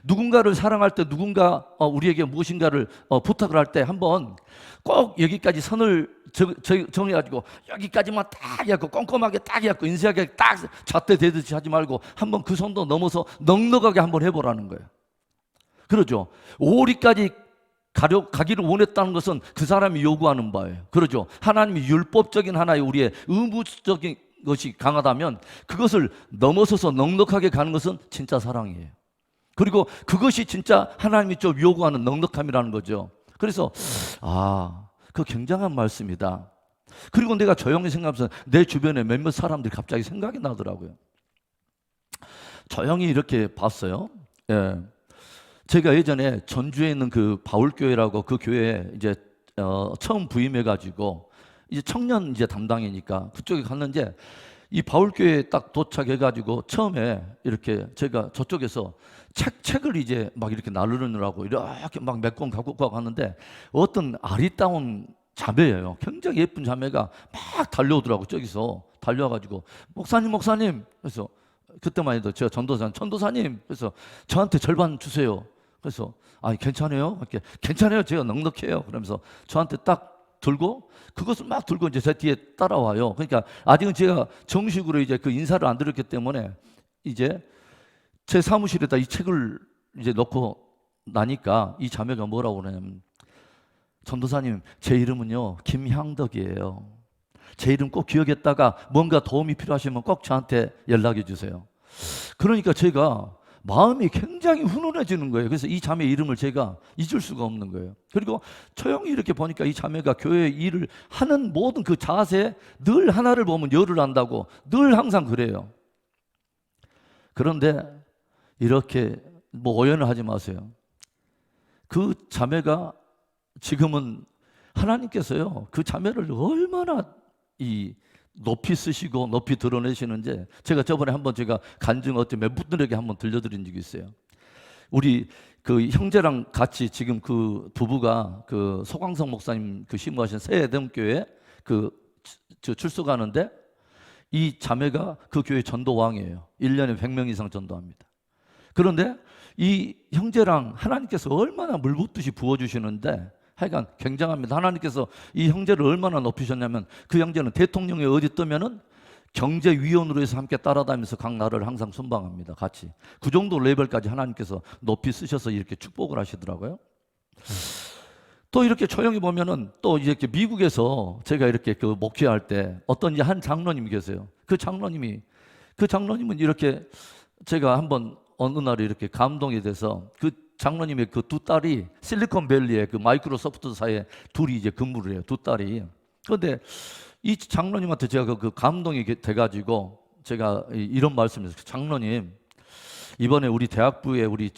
누군가를 사랑할 때 누군가 우리에게 무엇인가를 부탁을 할 때 한번 꼭 여기까지 선을 정해가지고 여기까지만 딱 해갖고 꼼꼼하게 딱 해갖고 인쇄하게 딱 잣대대듯이 하지 말고 한번 그 선도 넘어서 넉넉하게 한번 해보라는 거예요. 그러죠. 오리까지 가기를 원했다는 것은 그 사람이 요구하는 바예요. 그러죠. 하나님이 율법적인 하나의 우리의 의무적인 것이 강하다면 그것을 넘어서서 넉넉하게 가는 것은 진짜 사랑이에요. 그리고 그것이 진짜 하나님이 좀 요구하는 넉넉함이라는 거죠. 그래서 그 굉장한 말씀이다. 그리고 내가 조용히 생각하면서 내 주변에 몇몇 사람들이 갑자기 생각이 나더라고요. 조용히 이렇게 봤어요. 예. 제가 예전에 전주에 있는 그 바울교회라고 그 교회에 이제 처음 부임해가지고 이제 청년 이제 담당이니까 그쪽에 갔는데 이 바울교회에 딱 도착해가지고 처음에 이렇게 제가 저쪽에서 책을 이제 막 이렇게 나르느라고 이렇게 막 몇 권 갖고 가는데 어떤 아리따운 자매예요. 굉장히 예쁜 자매가 막 달려오더라고. 저기서 달려와가지고 목사님 그래서 그때만 해도 제가 전도사님 그래서 저한테 절반 주세요. 그래서 괜찮아요? 이렇게 괜찮아요. 제가 넉넉해요. 그러면서 저한테 딱 들고 그것을 막 들고 이제 제 뒤에 따라와요. 그러니까 아직은 제가 정식으로 이제 그 인사를 안 드렸기 때문에 이제 제 사무실에다 이 책을 이제 넣고 나니까 이 자매가 뭐라고 그러냐면 전도사님 제 이름은요 김향덕이에요. 제 이름 꼭 기억했다가 뭔가 도움이 필요하시면 꼭 저한테 연락해 주세요. 그러니까 제가 마음이 굉장히 훈훈해지는 거예요. 그래서 이 자매 이름을 제가 잊을 수가 없는 거예요. 그리고 조용히 이렇게 보니까 이 자매가 교회 일을 하는 모든 그 자세 늘 하나를 보면 열을 안다고 늘 항상 그래요. 그런데 이렇게 오해는 하지 마세요. 그 자매가 지금은 하나님께서요 그 자매를 얼마나 높이 쓰시고 높이 드러내시는지 제가 저번에 한번 제가 간증 몇 분들에게 한번 들려드린 적이 있어요. 우리 그 형제랑 같이 지금 그 부부가 그 소광성 목사님 그 심무하신 새에덴교회 출석하는데 이 자매가 그 교회 전도왕이에요. 1년에 100명 이상 전도합니다. 그런데 이 형제랑 하나님께서 얼마나 물붓듯이 부어주시는데 하여간 굉장합니다. 하나님께서 이 형제를 얼마나 높이셨냐면 그 형제는 대통령이 어디 뜨면은 경제위원으로 해서 함께 따라다니면서 각 나라를 항상 순방합니다. 같이. 그 정도 레벨까지 하나님께서 높이 쓰셔서 이렇게 축복을 하시더라고요. 또 이렇게 조용히 보면은 또 이렇게 미국에서 제가 이렇게 그 목회할 때 어떤 이제 한 장로님이 계세요. 그 장로님은 이렇게 제가 한번 어느 날에 이렇게 감동이 돼서 그 장로님의 그 두 딸이 실리콘밸리의 그 마이크로소프트사에 둘이 이제 근무를 해요. 두 딸이. 그런데 이 장로님한테 제가 그 감동이 돼가지고 제가 이런 말씀을 했어요. 장로님, 이번에 우리 대학부에 우리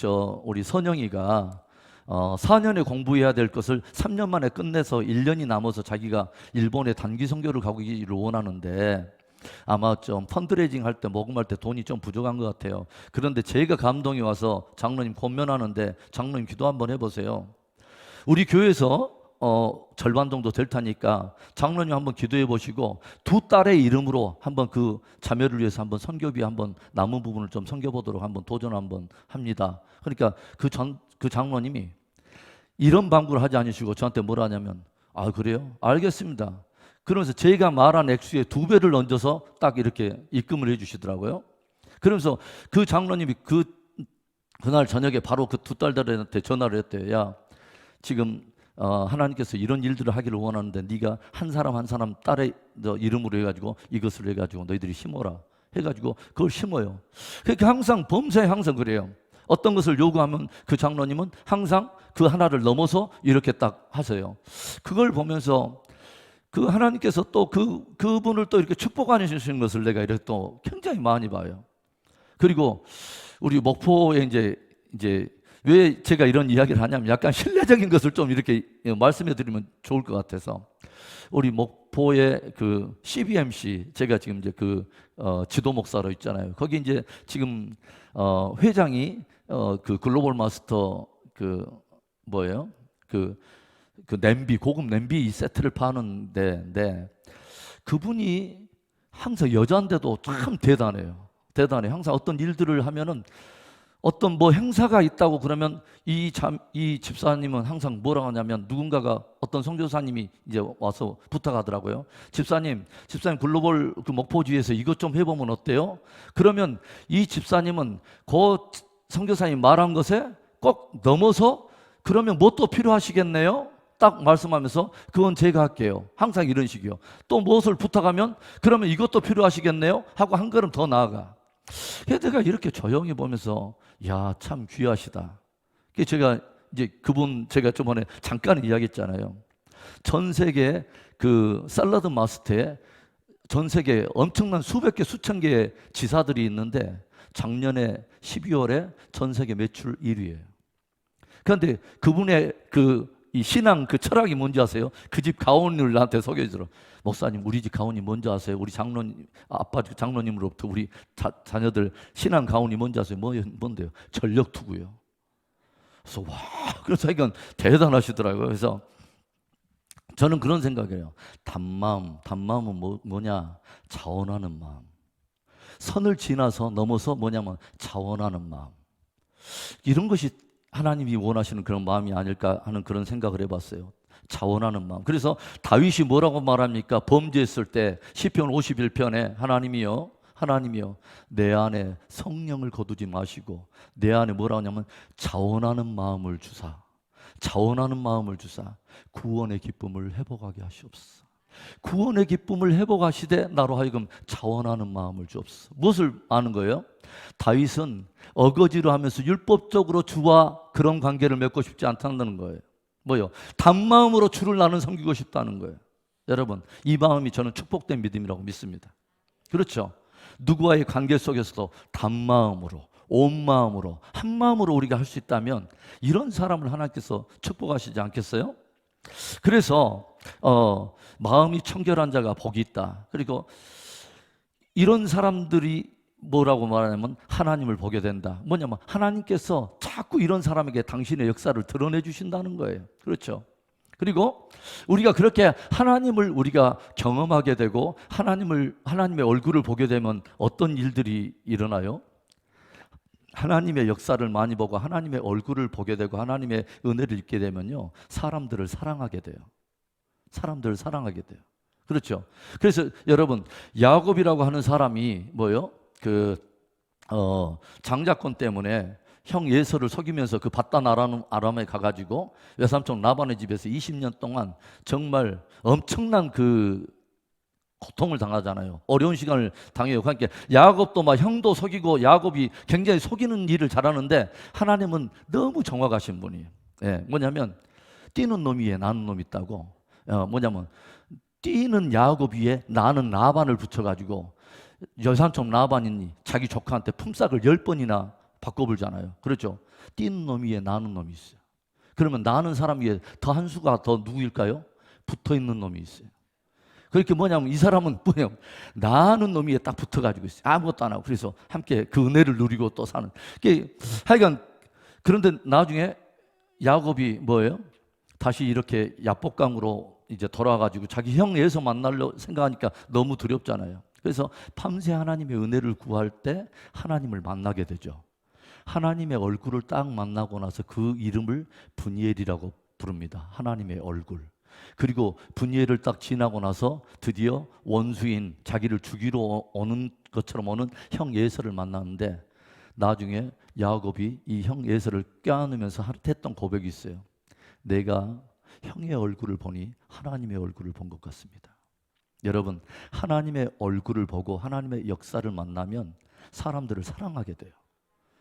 선영이가 4년에 공부해야 될 것을 3년 만에 끝내서 1년이 남아서 자기가 일본에 단기 선교를 가기를 원하는데 아마 좀 펀드레이징 할 때 모금할 때 돈이 좀 부족한 것 같아요. 그런데 제가 감동이 와서 장로님 권면하는데 장로님 기도 한번 해보세요. 우리 교회에서 절반 정도 될 테니까 장로님 한번 기도해 보시고 두 딸의 이름으로 한번 그 자매를 위해서 한번 선교비 한번 남은 부분을 좀 섬겨보도록 한번 도전 한번 합니다. 그러니까 그 장로님이 이런 방구를 하지 않으시고 저한테 뭐라 하냐면 아 그래요? 알겠습니다. 그러면서 제가 말한 액수의 2배를 얹어서 딱 이렇게 입금을 해주시더라고요. 그러면서 그 장로님이 그날 저녁에 바로 그 두 딸들한테 전화를 했대요. 야, 지금 하나님께서 이런 일들을 하기를 원하는데 네가 한 사람 한 사람 딸의 이름으로 해가지고 이것을 해가지고 너희들이 심어라 해가지고 그걸 심어요. 그러니까 항상 범사에 항상 그래요. 어떤 것을 요구하면 그 장로님은 항상 그 하나를 넘어서 이렇게 딱 하세요. 그걸 보면서 그 하나님께서 또 그분을 또 이렇게 축복하시는 것을 내가 이렇게 또 굉장히 많이 봐요. 그리고 우리 목포에 이제 왜 제가 이런 이야기를 하냐면 약간 신뢰적인 것을 좀 이렇게 말씀해 드리면 좋을 것 같아서 우리 목포의 그 CBMC 제가 지금 이제 지도 목사로 있잖아요. 거기 이제 지금 회장이 그 글로벌 마스터 뭐예요? 그 냄비 고급 냄비 세트를 파는 데인데 그분이 항상 여자인데도 참 대단해요. 대단해. 항상 어떤 일들을 하면은 어떤 뭐 행사가 있다고 그러면 이 집사님은 항상 뭐라고 하냐면 누군가가 어떤 선교사님이 이제 와서 부탁하더라고요. 집사님 글로벌 그 목포주에서 이것 좀 해보면 어때요? 그러면 이 집사님은 그 선교사님 말한 것에 꼭 넘어서 그러면 뭐 또 필요하시겠네요? 딱 말씀하면서 그건 제가 할게요. 항상 이런 식이요. 또 무엇을 부탁하면 그러면 이것도 필요하시겠네요? 하고 한 걸음 더 나아가. 내가 이렇게 조용히 보면서 야, 참 귀하시다. 제가 이제 그분 제가 저번에 잠깐 이야기했잖아요. 전 세계 그 샐러드 마스터에 전 세계 엄청난 수백 개 수천 개의 지사들이 있는데 작년에 12월에 전 세계 매출 1위예요. 그런데 그분의 이 신앙 철학이 뭔지 아세요? 그 집 가온을 나한테 소개해주더라. 목사님, 우리 집 가온이 뭔지 아세요? 우리 아빠 장로님으로부터 우리 자녀들 신앙 가온이 뭔지 아세요? 뭔데요? 전력 투구요. 그래서 그래서 이건 대단하시더라고요. 그래서 저는 그런 생각이에요. 단마음은 뭐냐? 자원하는 마음. 선을 지나서 넘어서 뭐냐면 자원하는 마음. 이런 것이 하나님이 원하시는 그런 마음이 아닐까 하는 그런 생각을 해봤어요. 자원하는 마음. 그래서 다윗이 뭐라고 말합니까? 범죄했을 때 시편 51편에 하나님이요 내 안에 성령을 거두지 마시고 내 안에 뭐라고 하냐면 자원하는 마음을 주사 구원의 기쁨을 회복하게 하시옵소서. 구원의 기쁨을 회복하시되 나로 하여금 자원하는 마음을 주옵소서. 무엇을 아는 거예요? 다윗은 어거지로 하면서 율법적으로 주와 그런 관계를 맺고 싶지 않다는 거예요. 뭐요? 단마음으로 주를 나는 섬기고 싶다는 거예요. 여러분, 이 마음이 저는 축복된 믿음이라고 믿습니다. 그렇죠? 누구와의 관계 속에서도 단마음으로, 온 마음으로, 한 마음으로 우리가 할 수 있다면 이런 사람을 하나님께서 축복하시지 않겠어요? 그래서 마음이 청결한 자가 복이 있다. 그리고 이런 사람들이 뭐라고 말하냐면 하나님을 보게 된다. 뭐냐면 하나님께서 자꾸 이런 사람에게 당신의 역사를 드러내 주신다는 거예요. 그렇죠? 그리고 우리가 그렇게 하나님을 우리가 경험하게 되고 하나님의 얼굴을 보게 되면 어떤 일들이 일어나요? 하나님의 역사를 많이 보고 하나님의 얼굴을 보게 되고 하나님의 은혜를 입게 되면요, 사람들을 사랑하게 돼요. 그렇죠. 그래서 여러분, 야곱이라고 하는 사람이 뭐요? 장자권 때문에 형 예서를 속이면서 그 바단 아람에 가가지고 외삼촌 라반의 집에서 20년 동안 정말 엄청난 그 고통을 당하잖아요. 어려운 시간을 당해요. 그러니까 야곱도 막 형도 속이고 야곱이 굉장히 속이는 일을 잘하는데 하나님은 너무 정확하신 분이에요. 예, 뭐냐면 뛰는 놈 위에 나는 놈 있다고. 뭐냐면 뛰는 야곱 위에 나는 라반을 붙여가지고 여삼촌 라반이니 자기 조카한테 품삯을 10번이나 바꿔불잖아요. 그렇죠? 뛰는 놈 위에 나는 놈이 있어요. 그러면 나는 사람 위에 더 한 수가 더 누구일까요? 붙어있는 놈이 있어요. 그렇게 뭐냐면 이 사람은 뭐냐면 나는 놈 위에 딱 붙어가지고 있어요. 아무것도 안 하고. 그래서 함께 그 은혜를 누리고 또 사는. 하여간 그런데 나중에 야곱이 뭐예요? 다시 이렇게 야복강으로 이제 돌아와가지고 자기 형 에서 만나려 생각하니까 너무 두렵잖아요. 그래서 밤새 하나님의 은혜를 구할 때 하나님을 만나게 되죠. 하나님의 얼굴을 딱 만나고 나서 그 이름을 분이엘이라고 부릅니다. 하나님의 얼굴. 그리고 분이엘을 딱 지나고 나서 드디어 원수인 자기를 죽이러 오는 것처럼 오는 형 에서를 만났는데 나중에 야곱이 이 형 에서를 껴안으면서 했던 고백이 있어요. 내가 형의 얼굴을 보니 하나님의 얼굴을 본 것 같습니다. 여러분, 하나님의 얼굴을 보고 하나님의 역사를 만나면 사람들을 사랑하게 돼요.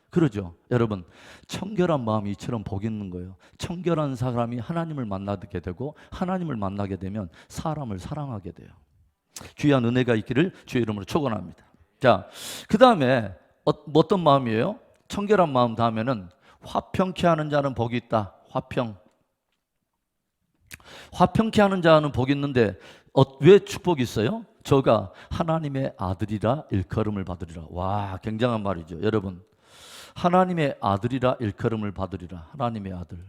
그러죠? 여러분, 청결한 마음이 이처럼 복 있는 거예요. 청결한 사람이 하나님을 만나게 되고 하나님을 만나게 되면 사람을 사랑하게 돼요. 귀한 은혜가 있기를 주의 이름으로 축원합니다. 자, 그 다음에 어떤 마음이에요? 청결한 마음 다음에는 화평케 하는 자는 복이 있다. 화평케 하는 자는 복이 있는데 왜 축복이 있어요? 저가 하나님의 아들이라 일컬음을 받으리라. 와, 굉장한 말이죠. 여러분, 하나님의 아들이라 일컬음을 받으리라. 하나님의 아들.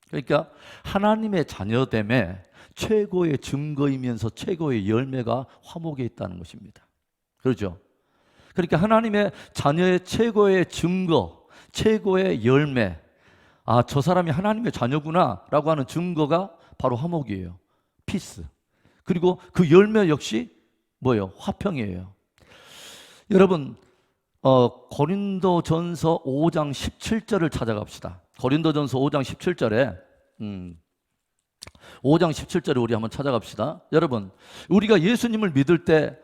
그러니까 하나님의 자녀됨의 최고의 증거이면서 최고의 열매가 화목에 있다는 것입니다. 그렇죠? 그러니까 하나님의 자녀의 최고의 증거, 최고의 열매, 아, 저 사람이 하나님의 자녀구나 라고 하는 증거가 바로 화목이에요. 피스. 그리고 그 열매 역시 뭐예요? 화평이에요. 여러분, 고린도전서 5장 17절을 찾아갑시다. 고린도전서 5장 17절에 5장 17절에 우리 한번 찾아갑시다. 여러분, 우리가 예수님을 믿을 때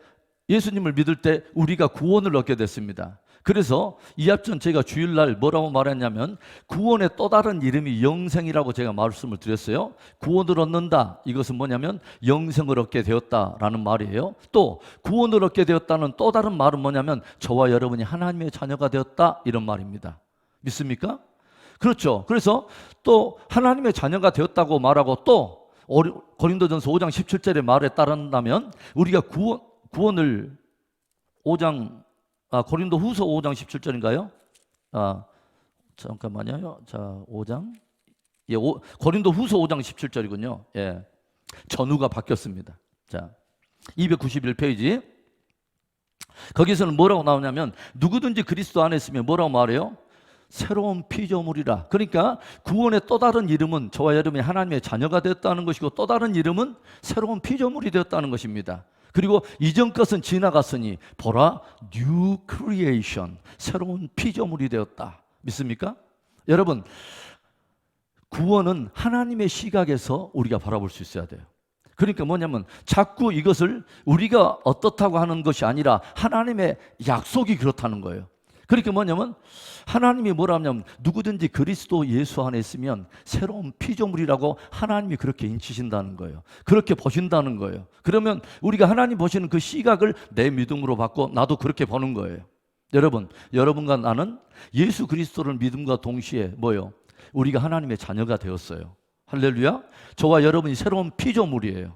우리가 구원을 얻게 됐습니다. 그래서 이 앞전 제가 주일날 뭐라고 말했냐면 구원의 또 다른 이름이 영생이라고 제가 말씀을 드렸어요. 구원을 얻는다. 이것은 뭐냐면 영생을 얻게 되었다라는 말이에요. 또 구원을 얻게 되었다는 또 다른 말은 뭐냐면 저와 여러분이 하나님의 자녀가 되었다 이런 말입니다. 믿습니까? 그렇죠. 그래서 또 하나님의 자녀가 되었다고 말하고 또 고린도전서 5장 17절의 말에 따른다면 우리가 구원을 고린도 후서 5장 17절인가요? 잠깐만요. 자, 5장. 예, 고린도 후서 5장 17절이군요. 예. 전후가 바뀌었습니다. 자, 291페이지. 거기서는 뭐라고 나오냐면 누구든지 그리스도 안에 있으면 뭐라고 말해요? 새로운 피조물이라. 그러니까 구원의 또 다른 이름은 저와 여러분이 하나님의 자녀가 되었다는 것이고 또 다른 이름은 새로운 피조물이 되었다는 것입니다. 그리고 이전 것은 지나갔으니 보라 new creation, 새로운 피조물이 되었다. 믿습니까? 여러분, 구원은 하나님의 시각에서 우리가 바라볼 수 있어야 돼요. 그러니까 뭐냐면 자꾸 이것을 우리가 어떻다고 하는 것이 아니라 하나님의 약속이 그렇다는 거예요. 그러니까 뭐냐면 하나님이 뭐라 하냐면 누구든지 그리스도 예수 안에 있으면 새로운 피조물이라고 하나님이 그렇게 인치신다는 거예요. 그렇게 보신다는 거예요. 그러면 우리가 하나님 보시는 그 시각을 내 믿음으로 받고 나도 그렇게 보는 거예요. 여러분과 나는 예수 그리스도를 믿음과 동시에 뭐요? 우리가 하나님의 자녀가 되었어요. 할렐루야. 저와 여러분이 새로운 피조물이에요.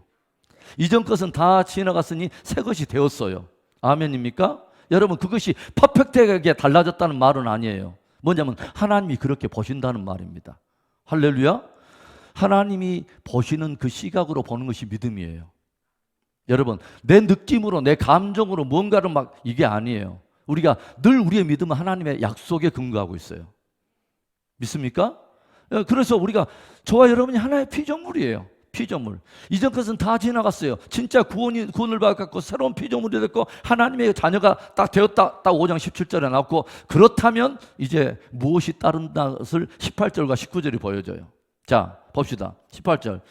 이전 것은 다 지나갔으니 새 것이 되었어요. 아멘입니까? 여러분, 그것이 퍼펙트하게 달라졌다는 말은 아니에요. 뭐냐면 하나님이 그렇게 보신다는 말입니다. 할렐루야. 하나님이 보시는 그 시각으로 보는 것이 믿음이에요. 여러분, 내 느낌으로 내 감정으로 뭔가를 막 이게 아니에요. 우리가 늘 우리의 믿음은 하나님의 약속에 근거하고 있어요. 믿습니까? 그래서 우리가 저와 여러분이 하나의 피조물이에요. 피조물. 이전 것은 다 지나갔어요. 진짜 구원을 받았고 새로운 피조물이 됐고 하나님의 자녀가 딱 되었다. 딱 5장 17절에 나왔고, 그렇다면 이제 무엇이 따른다 것을 18절과 19절이 보여줘요. 자, 봅시다. 18절.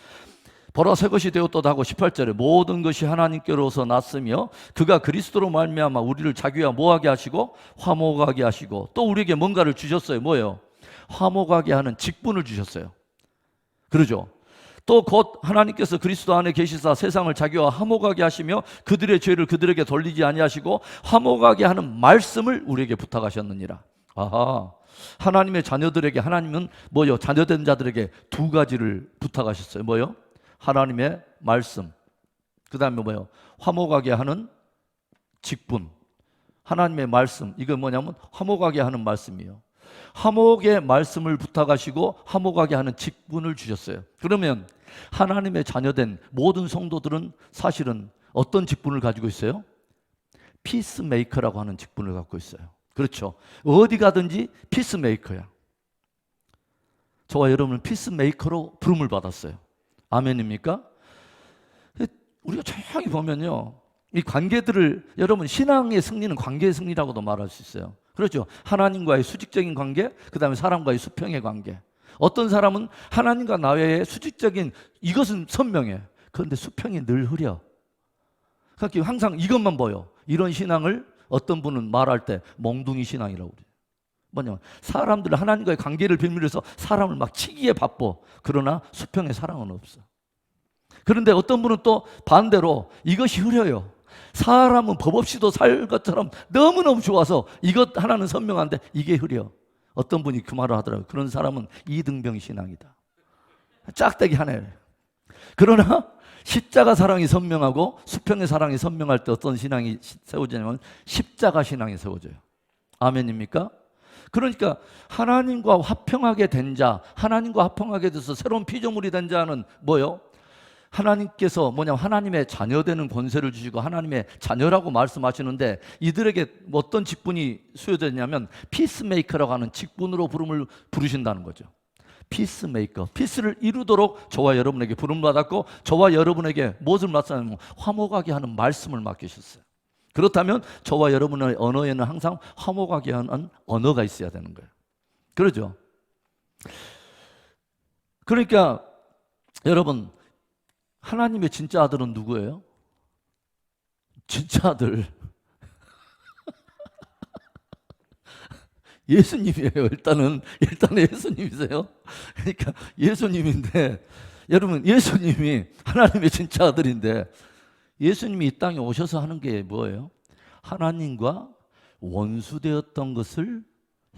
보라 새 것이 되었도다 하고 18절에 모든 것이 하나님께로서 났으며 그가 그리스도로 말미암아 우리를 자기와 뭐하게 하시고 화목하게 하시고, 또 우리에게 뭔가를 주셨어요. 뭐예요? 화목하게 하는 직분을 주셨어요. 그러죠? 또 곧 하나님께서 그리스도 안에 계시사 세상을 자기와 화목하게 하시며 그들의 죄를 그들에게 돌리지 아니하시고 화목하게 하는 말씀을 우리에게 부탁하셨느니라. 아하, 하나님의 자녀들에게 하나님은 뭐요? 자녀된 자들에게 두 가지를 부탁하셨어요. 뭐요? 하나님의 말씀, 그 다음에 뭐요? 화목하게 하는 직분. 하나님의 말씀, 이거 뭐냐면 화목하게 하는 말씀이에요. 화목의 말씀을 부탁하시고 화목하게 하는 직분을 주셨어요. 그러면 하나님의 자녀된 모든 성도들은 사실은 어떤 직분을 가지고 있어요? 피스메이커라고 하는 직분을 갖고 있어요. 그렇죠? 어디 가든지 피스메이커야. 저와 여러분은 피스메이커로 부름을 받았어요. 아멘입니까? 우리가 조용히 보면요, 이 관계들을, 여러분 신앙의 승리는 관계의 승리라고도 말할 수 있어요. 그렇죠? 하나님과의 수직적인 관계, 그 다음에 사람과의 수평의 관계. 어떤 사람은 하나님과 나의 수직적인 이것은 선명해. 그런데 수평이 늘 흐려. 그러니까 항상 이것만 보여. 이런 신앙을 어떤 분은 말할 때 몽둥이 신앙이라고 그래요. 뭐냐면 사람들 하나님과의 관계를 빌미로서 사람을 막 치기에 바빠. 그러나 수평의 사랑은 없어. 그런데 어떤 분은 또 반대로 이것이 흐려요. 사람은 법 없이도 살 것처럼 너무너무 좋아서 이것 하나는 선명한데 이게 흐려. 어떤 분이 그 말을 하더라고요. 그런 사람은 이등병 신앙이다. 짝대기 하나예요. 그러나 십자가 사랑이 선명하고 수평의 사랑이 선명할 때 어떤 신앙이 세워지냐면 십자가 신앙이 세워져요. 아멘입니까? 그러니까 하나님과 화평하게 된 자, 하나님과 화평하게 돼서 새로운 피조물이 된 자는 뭐요? 하나님께서 뭐냐면 하나님의 자녀되는 권세를 주시고 하나님의 자녀라고 말씀하시는데, 이들에게 어떤 직분이 수여되냐면 피스메이커라고 하는 직분으로 부름을 부르신다는 거죠. 피스메이커, 피스를 이루도록 저와 여러분에게 부름을 받았고, 저와 여러분에게 무엇을 맡았냐면 화목하게 하는 말씀을 맡기셨어요. 그렇다면 저와 여러분의 언어에는 항상 화목하게 하는 언어가 있어야 되는 거예요. 그러죠? 그러니까 여러분, 하나님의 진짜 아들은 누구예요? 진짜 아들 예수님이에요. 일단은 예수님이세요. 그러니까 예수님인데, 여러분 예수님이 하나님의 진짜 아들인데, 예수님이 이 땅에 오셔서 하는 게 뭐예요? 하나님과 원수되었던 것을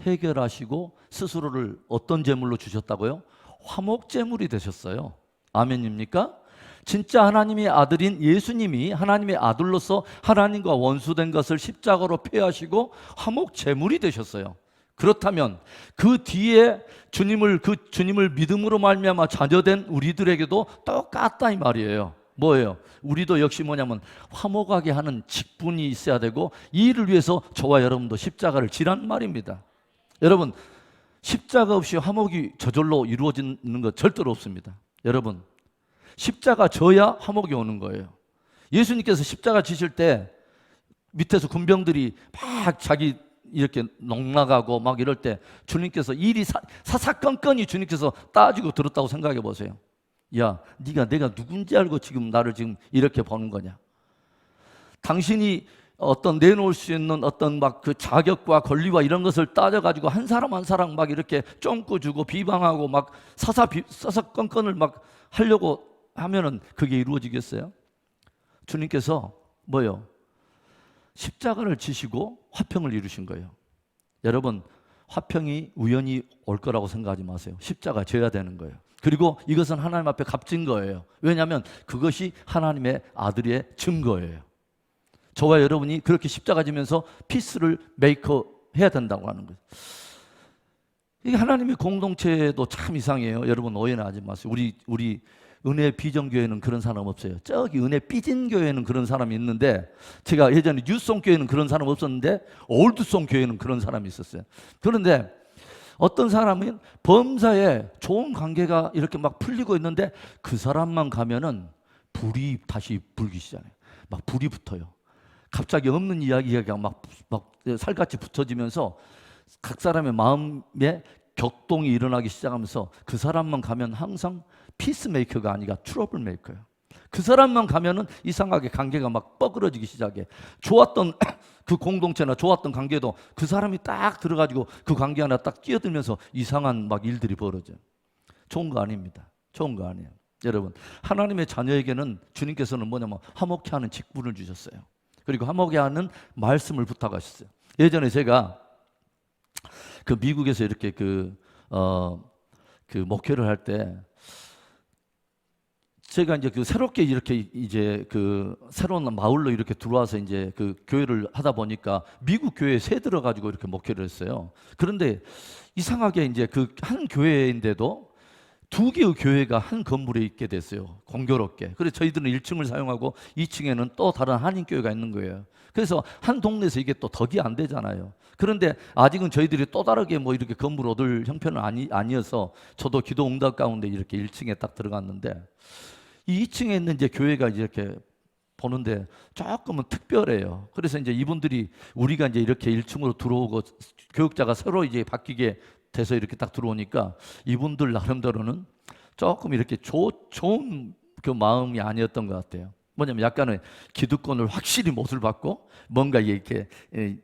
해결하시고 스스로를 어떤 제물로 주셨다고요? 화목제물이 되셨어요. 아멘입니까? 진짜 하나님의 아들인 예수님이 하나님의 아들로서 하나님과 원수된 것을 십자가로 폐하시고 화목제물이 되셨어요. 그렇다면 그 뒤에 주님을 믿음으로 말미암아 자녀된 우리들에게도 똑같다 이 말이에요. 뭐예요? 우리도 역시 뭐냐면 화목하게 하는 직분이 있어야 되고, 이 일을 위해서 저와 여러분도 십자가를 지란 말입니다. 여러분, 십자가 없이 화목이 저절로 이루어지는 것 절대로 없습니다. 여러분, 십자가 져야 화목이 오는 거예요. 예수님께서 십자가 지실 때 밑에서 군병들이 막 자기 이렇게 농락하고 막 이럴 때 주님께서 일이 사사건건이 주님께서 따지고 들었다고 생각해 보세요. 야, 네가 내가 누군지 알고 지금 나를 지금 이렇게 보는 거냐? 당신이 어떤 내놓을 수 있는 어떤 막 그 자격과 권리와 이런 것을 따져가지고 한 사람 한 사람 막 이렇게 쫑고 주고 비방하고 막 사사건건을 막 하려고 하면은 그게 이루어지겠어요? 주님께서 뭐요? 십자가를 지시고 화평을 이루신 거예요. 여러분, 화평이 우연히 올 거라고 생각하지 마세요. 십자가 져야 되는 거예요. 그리고 이것은 하나님 앞에 값진 거예요. 왜냐하면 그것이 하나님의 아들의 증거예요. 저와 여러분이 그렇게 십자가 지면서 피스를 메이커 해야 된다고 하는 거예요. 이게 하나님의 공동체도 참 이상해요. 여러분 오해는 하지 마세요. 우리 은혜 비전교회는 그런 사람 없어요. 저기 은혜 삐진 교회는 그런 사람이 있는데, 제가 예전에 뉴송 교회는 그런 사람 없었는데 올드송 교회는 그런 사람이 있었어요. 그런데 어떤 사람은 범사에 좋은 관계가 이렇게 막 풀리고 있는데 그 사람만 가면은 불이 다시 불기 시작해요. 막 불이 붙어요. 갑자기 없는 이야기가 막 살같이 붙어지면서 각 사람의 마음에 격동이 일어나기 시작하면서 그 사람만 가면 항상 피스메이커가 아니라 트러블 메이커예요. 그 사람만 가면은 이상하게 관계가 막 뻐그러지기 시작해. 좋았던 그 공동체나 좋았던 관계도 그 사람이 딱 들어가지고 그 관계 하나 딱 끼어들면서 이상한 막 일들이 벌어져요. 좋은 거 아닙니다. 좋은 거 아니에요. 여러분, 하나님의 자녀에게는 주님께서는 뭐냐면 화목케 하는 직분을 주셨어요. 그리고 화목케 하는 말씀을 부탁하셨어요. 예전에 제가 그 미국에서 이렇게 그 목회를 할 때 제가 이제 그 새롭게 이렇게 이제 그 새로운 마을로 이렇게 들어와서 이제 그 교회를 하다 보니까 미국 교회에 새 들어가지고 이렇게 목회를 했어요. 그런데 이상하게 이제 그 한 교회인데도 두 개의 교회가 한 건물에 있게 됐어요. 공교롭게. 그래서 저희들은 1층을 사용하고 2층에는 또 다른 한인교회가 있는 거예요. 그래서 한 동네에서 이게 또 덕이 안 되잖아요. 그런데 아직은 저희들이 또 다르게 뭐 이렇게 건물 얻을 형편은 아니어서 저도 기도 응답 가운데 이렇게 1층에 딱 들어갔는데 이 2층에 있는 이제 교회가 이렇게 보는데 조금은 특별해요. 그래서 이제 이분들이 우리가 이제 이렇게 1층으로 들어오고 교육자가 새로 이제 바뀌게 돼서 이렇게 딱 들어오니까 이분들 나름대로는 조금 이렇게 좋은 그 마음이 아니었던 것 같아요. 뭐냐면 약간은 기득권을 확실히 못을 받고 뭔가 이렇게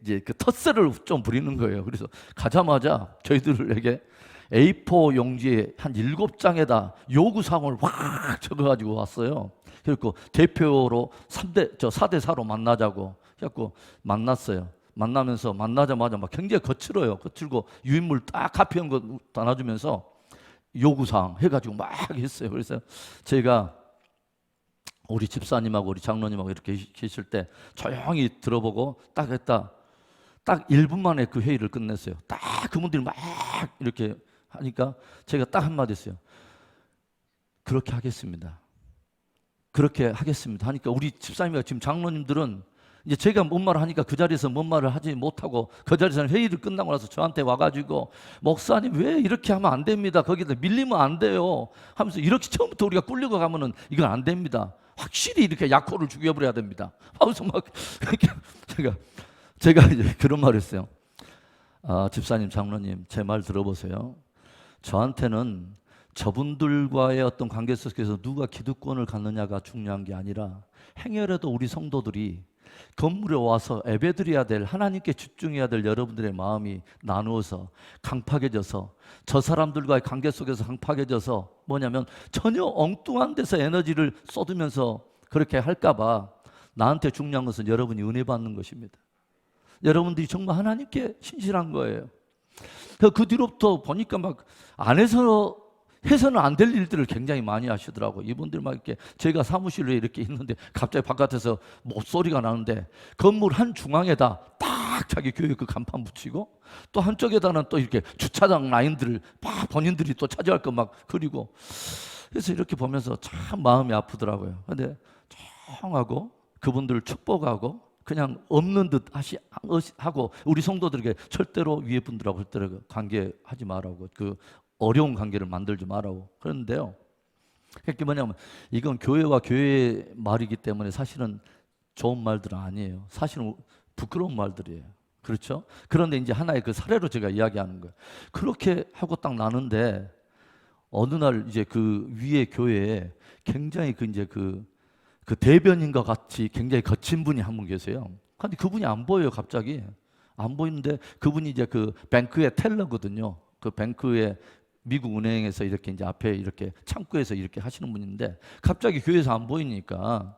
이제 그 텃세를 좀 부리는 거예요. 그래서 가자마자 저희들에게 A4 용지에 한 7장에다 요구사항을 확 적어가지고 왔어요. 그리고 대표로 4대 4로 만나자고 해갖고 만났어요. 만나면서 만나자마자 막 굉장히 거칠고 유인물 딱 카피한 거 나눠주면서 요구사항 해가지고 막 했어요. 그래서 제가 우리 집사님하고 우리 장로님하고 이렇게 계실 때 조용히 들어보고 딱 했다. 딱 1분 만에 그 회의를 끝냈어요. 딱 그분들이 막 이렇게 하니까 제가 딱 한마디 했어요. 그렇게 하겠습니다. 그렇게 하겠습니다. 하니까 우리 집사님과 지금 장로님들은 이제 제가 뭔 말을 하니까 그 자리에서 뭔 말을 하지 못하고 그 자리에서는 회의를 끝나고 나서 저한테 와가지고 목사님 왜 이렇게 하면 안 됩니다. 거기다 밀리면 안 돼요. 하면서 이렇게 처음부터 우리가 꿀리고 가면은 이건 안 됩니다. 확실히 이렇게 약호를 죽여버려야 됩니다. 하면서 막 제가 이제 그런 말을 했어요. 집사님, 장로님, 제 말 들어보세요. 저한테는 저분들과의 어떤 관계 속에서 누가 기득권을 갖느냐가 중요한 게 아니라 행여라도 우리 성도들이 건물에 와서 예배드려야 될 하나님께 집중해야 될 여러분들의 마음이 나누어서 강팍해져서 저 사람들과의 관계 속에서 강팍해져서 뭐냐면 전혀 엉뚱한 데서 에너지를 쏟으면서 그렇게 할까봐 나한테 중요한 것은 여러분이 은혜 받는 것입니다. 여러분들이 정말 하나님께 신실한 거예요. 그 뒤로부터 보니까 막 안에서 해서는 안 될 일들을 굉장히 많이 하시더라고. 이분들 막 이렇게 제가 사무실에 이렇게 있는데 갑자기 바깥에서 목소리가 나는데 건물 한 중앙에다 딱 자기 교회 그 간판 붙이고 또 한쪽에다는 또 이렇게 주차장 라인들을 막 본인들이 또 차지할 거 막 그리고 그래서 이렇게 보면서 참 마음이 아프더라고요. 근데 조용하고 그분들을 축복하고 그냥 없는 듯 하고 우리 성도들에게 절대로 위에 분들하고 절대로 관계하지 말라고 그 어려운 관계를 만들지 말라고 그러는데요. 그게 뭐냐면 이건 교회와 교회의 말이기 때문에 사실은 좋은 말들은 아니에요. 사실은 부끄러운 말들이에요. 그렇죠? 그런데 이제 하나의 그 사례로 제가 이야기하는 거예요. 그렇게 하고 딱 나는데 어느 날 이제 그 위에 교회에 굉장히 그 대변인과 같이 굉장히 거친 분이 한 분 계세요. 근데 그분이 안 보여요, 갑자기. 안 보이는데 그분이 이제 그 뱅크의 텔러거든요. 그 뱅크의 미국 은행에서 이렇게 이제 앞에 이렇게 창구에서 이렇게 하시는 분인데 갑자기 교회에서 안 보이니까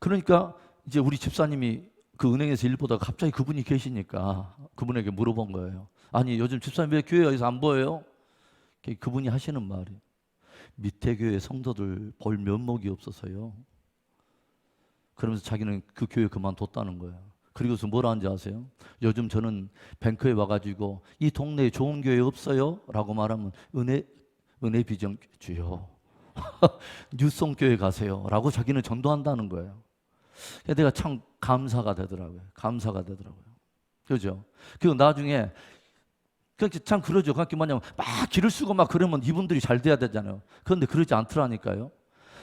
그러니까 이제 우리 집사님이 그 은행에서 일 보다가 갑자기 그분이 계시니까 그분에게 물어본 거예요. 아니 요즘 집사님 왜 교회에서 안 보여요? 그분이 하시는 말이 밑에 교회 성도들 볼 면목이 없어서요. 그러면서 자기는 그 교회 그만뒀다는 거예요. 그리고서 뭐라 하는지 아세요? 요즘 저는 뱅크에 와가지고 이 동네에 좋은 교회 없어요? 라고 말하면 은혜 비전 주요. 뉴송 교회 가세요. 라고 자기는 전도한다는 거예요. 내가 참 감사가 되더라고요. 그죠? 그리고 나중에 그러니까 참 그러죠. 그러니까 뭐냐면 막 기를 쓰고 막 그러면 이분들이 잘 돼야 되잖아요. 그런데 그러지 않더라니까요.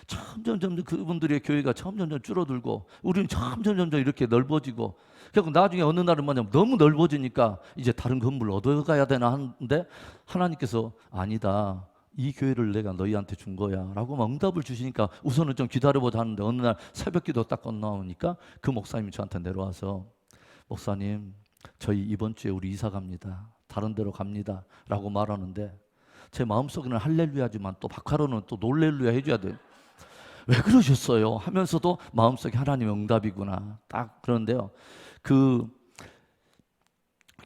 점점 그분들의 교회가 점점 줄어들고 우리는 점점 이렇게 넓어지고, 결국 나중에 어느 날은 뭐냐면 너무 넓어지니까 이제 다른 건물 얻어가야 되나 하는데 하나님께서 아니다, 이 교회를 내가 너희한테 준 거야 라고 막 응답을 주시니까 우선은 좀 기다려보자 하는데, 어느 날 새벽 기도 딱 건너오니까 그 목사님이 저한테 내려와서 목사님, 저희 이번 주에 우리 이사 갑니다, 다른 데로 갑니다 라고 말하는데, 제 마음속에는 할렐루야지만 또 박하로는 또 놀렐루야 해줘야 돼요. 왜 그러셨어요? 하면서도 마음속에 하나님의 응답이구나. 딱 그런데요. 그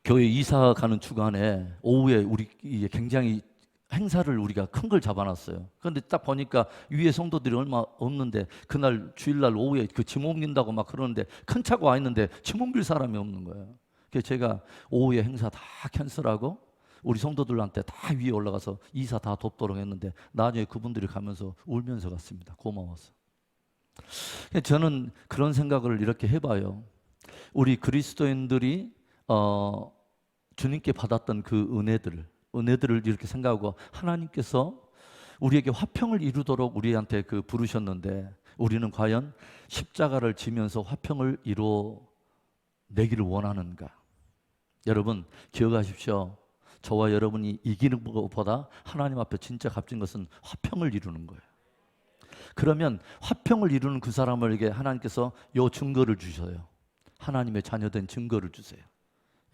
교회 이사 가는 주간에 오후에 우리 굉장히 행사를 우리가 큰 걸 잡아놨어요. 그런데 딱 보니까 위에 성도들이 얼마 없는데, 그날 주일날 오후에 그 짐 옮긴다고 막 그러는데 큰 차가 와 있는데 짐 옮길 사람이 없는 거예요. 그래서 제가 오후에 행사 다 캔슬하고 우리 성도들한테 다 위에 올라가서 이사 다 돕도록 했는데, 나중에 그분들이 가면서 울면서 갔습니다. 고마워서. 저는 그런 생각을 이렇게 해봐요. 우리 그리스도인들이 주님께 받았던 그 은혜들을 이렇게 생각하고, 하나님께서 우리에게 화평을 이루도록 우리한테 그 부르셨는데, 우리는 과연 십자가를 지면서 화평을 이루어내기를 원하는가? 여러분 기억하십시오. 저와 여러분이 이기는 것보다 하나님 앞에 진짜 값진 것은 화평을 이루는 거예요. 그러면 화평을 이루는 그 사람에게 하나님께서 요 증거를 주셔요. 하나님의 자녀된 증거를 주세요.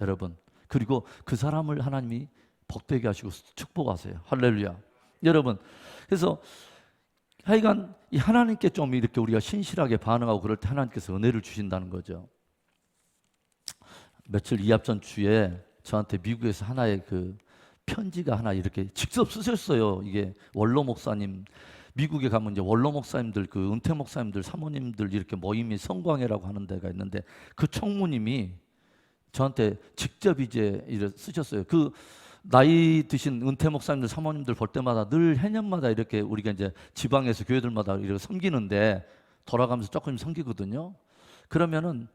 여러분, 그리고 그 사람을 하나님이 복되게 하시고 축복하세요. 할렐루야. 여러분, 그래서 하여간 이 하나님께 좀 이렇게 우리가 신실하게 반응하고 그럴 때 하나님께서 은혜를 주신다는 거죠. 며칠 이 앞전 주에 저한테 미국에서 하나의 그 편지가 하나 이렇게 직접 쓰셨어요. 이게 원로 목사님, 미국에 가면 이제 원로 목사님들, 그 은퇴 목사님들, 사모님들 이렇게 모임이 성광회라고 하는 데가 있는데, 그 총무님이 저한테 직접 이제 쓰셨어요. 그 나이 드신 은퇴 목사님들, 사모님들 볼 때마다 늘 해년마다 이렇게 우리가 이제 지방에서 교회들마다 이렇게 섬기는데, 돌아가면서 조금 섬기거든요. 그러면은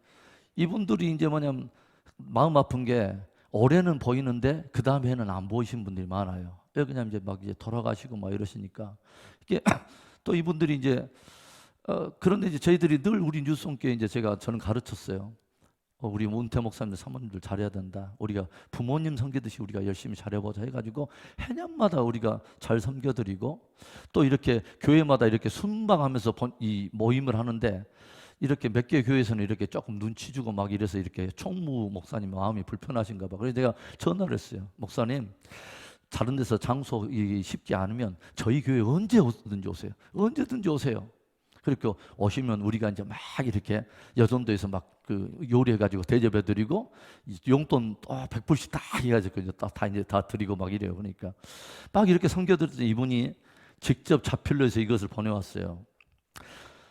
이분들이 이제 뭐냐면 마음 아픈 게, 올해는 보이는데 그 다음 해는 안 보이신 분들이 많아요. 그냥 이제 막 이제 돌아가시고 막 이러시니까 이게 또 이분들이 이제 그런데 이제 저희들이 늘 우리 뉴스홈께 이제 저는 가르쳤어요. 우리 은퇴 목사님들, 사모님들 잘해야 된다. 우리가 부모님 섬기듯이 우리가 열심히 잘해보자 해가지고 해년마다 우리가 잘 섬겨드리고, 또 이렇게 교회마다 이렇게 순방하면서 이 모임을 하는데, 이렇게 몇 개 교회에서는 이렇게 조금 눈치 주고 막 이래서 이렇게 총무 목사님 마음이 불편하신가 봐. 그래서 내가 전화를 했어요. 목사님, 다른 데서 장소 쉽지 않으면 저희 교회 언제든지 오세요. 언제든지 오세요. 그렇게 오시면 우리가 이제 막 이렇게 여전도에서 막 그 요리해가지고 대접해드리고, 용돈 또 100불씩 다 해가지고 이제 다 드리고 막 이래요. 그러니까 막 이렇게 섬겨드렸더니 이분이 직접 자필로 해서 이것을 보내왔어요.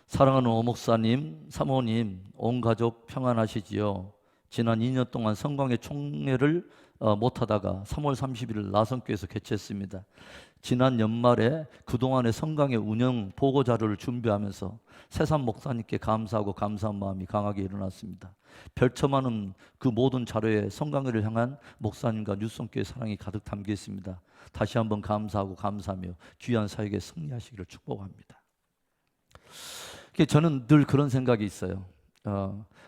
사랑하는 오목사님, 사모님, 온 가족 평안하시지요? 지난 2년 동안 성광회 총회를 못하다가 3월 30일 나성교에서 개최했습니다. 지난 연말에 그동안의 성광회 운영 보고 자료를 준비하면서 새삼 목사님께 감사하고 감사한 마음이 강하게 일어났습니다. 별첨하는 그 모든 자료에 성광회를 향한 목사님과 뉴스홈교의 사랑이 가득 담겨 있습니다. 다시 한번 감사하고 감사하며 귀한 사역에 승리하시기를 축복합니다. 저는 늘 그런 생각이 있어요.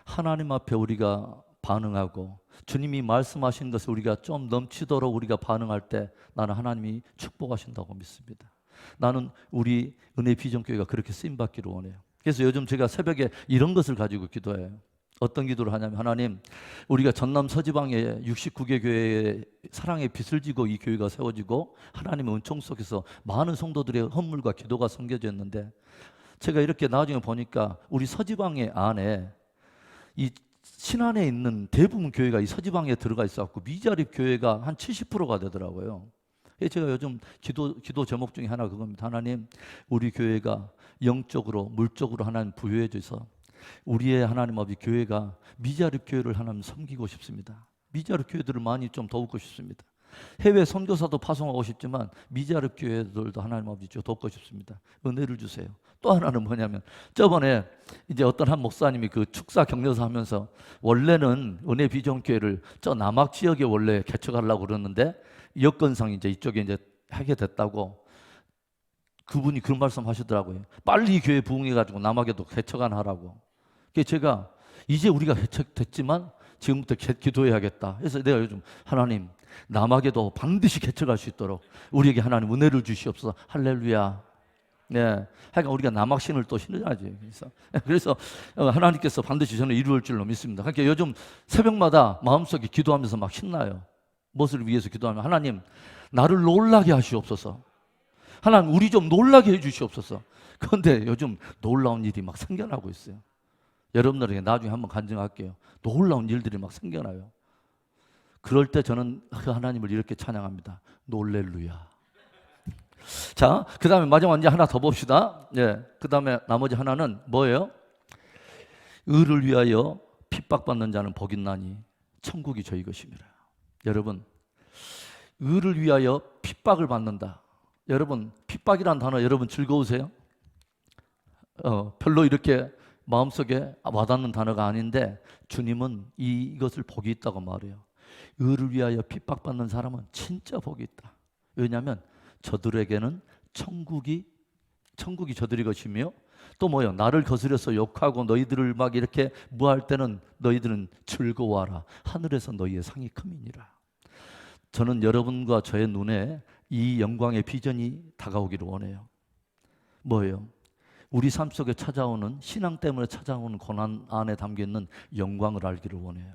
하나님 앞에 우리가 반응하고 주님이 말씀하신 것을 우리가 좀 넘치도록 우리가 반응할 때, 나는 하나님이 축복하신다고 믿습니다. 나는 우리 은혜 비전교회가 그렇게 쓰임받기를 원해요. 그래서 요즘 제가 새벽에 이런 것을 가지고 기도해요. 어떤 기도를 하냐면, 하나님, 우리가 전남 서지방에 69개 교회의 사랑의 빛을 지고 이 교회가 세워지고 하나님의 은총 속에서 많은 성도들의 헌물과 기도가 섬겨졌는데, 제가 이렇게 나중에 보니까 우리 서지방의 안에 이 신안에 있는 대부분 교회가 이 서지방에 들어가 있어갖고 미자립 교회가 한 70%가 되더라고요. 제가 요즘 기도 제목 중에 하나 그겁니다. 하나님, 우리 교회가 영적으로 물적으로 하나님 부여해 주셔서 우리의 하나님 아버지 교회가 미자립 교회를 하나님 섬기고 싶습니다. 미자립 교회들을 많이 좀 도우고 싶습니다. 해외 선교사도 파송하고 싶지만 미자립 교회들도 하나님 아버지 돕고 싶습니다. 은혜를 주세요. 또 하나는 뭐냐면 저번에 이제 어떤 한 목사님이 그 축사 격려사 하면서 원래는 은혜 비전 교회를 저 남악 지역에 원래 개척하려고 그러는데 여건상 이제 이쪽에 이제 하게 됐다고 그분이 그런 말씀 하시더라고요. 빨리 교회 부흥해가지고 남악에도 개척안 하라고. 그래서 제가 이제 우리가 개척됐지만 지금부터 기도해야겠다. 그래서 내가 요즘 하나님 남악에도 반드시 개척할 수 있도록 우리에게 하나님 은혜를 주시옵소서. 할렐루야. 네, 하여간 우리가 남악신을 또 신어야지. 그래서 하나님께서 반드시 저는 이루어질 줄로 믿습니다. 그러니까 요즘 새벽마다 마음속에 기도하면서 막 신나요. 무엇을 위해서 기도하면 하나님 나를 놀라게 하시옵소서. 하나님 우리 좀 놀라게 해주시옵소서. 그런데 요즘 놀라운 일이 막 생겨나고 있어요. 여러분들에게 나중에 한번 간증할게요. 놀라운 일들이 막 생겨나요. 그럴 때 저는 그 하나님을 이렇게 찬양합니다. 놀렐루야. 자, 그 다음에 마지막 이제 하나 더 봅시다. 예, 그 다음에 나머지 하나는 뭐예요? 의를 위하여 핍박받는 자는 복 있나니 천국이 저희 것입니다. 여러분, 의를 위하여 핍박을 받는다. 여러분, 핍박이란 단어 여러분 즐거우세요? 별로 이렇게 마음속에 와닿는 단어가 아닌데 주님은 이것을 복이 있다고 말해요. 의를 위하여 핍박받는 사람은 진짜 복이 있다. 왜냐하면 저들에게는 천국이 저들의 것이며 또 뭐요? 나를 거스려서 욕하고 너희들을 막 이렇게 무할 때는 너희들은 즐거워하라. 하늘에서 너희의 상이 큼이니라. 저는 여러분과 저의 눈에 이 영광의 비전이 다가오기를 원해요. 뭐예요? 우리 삶 속에 찾아오는 신앙 때문에 찾아오는 고난 안에 담겨있는 영광을 알기를 원해요.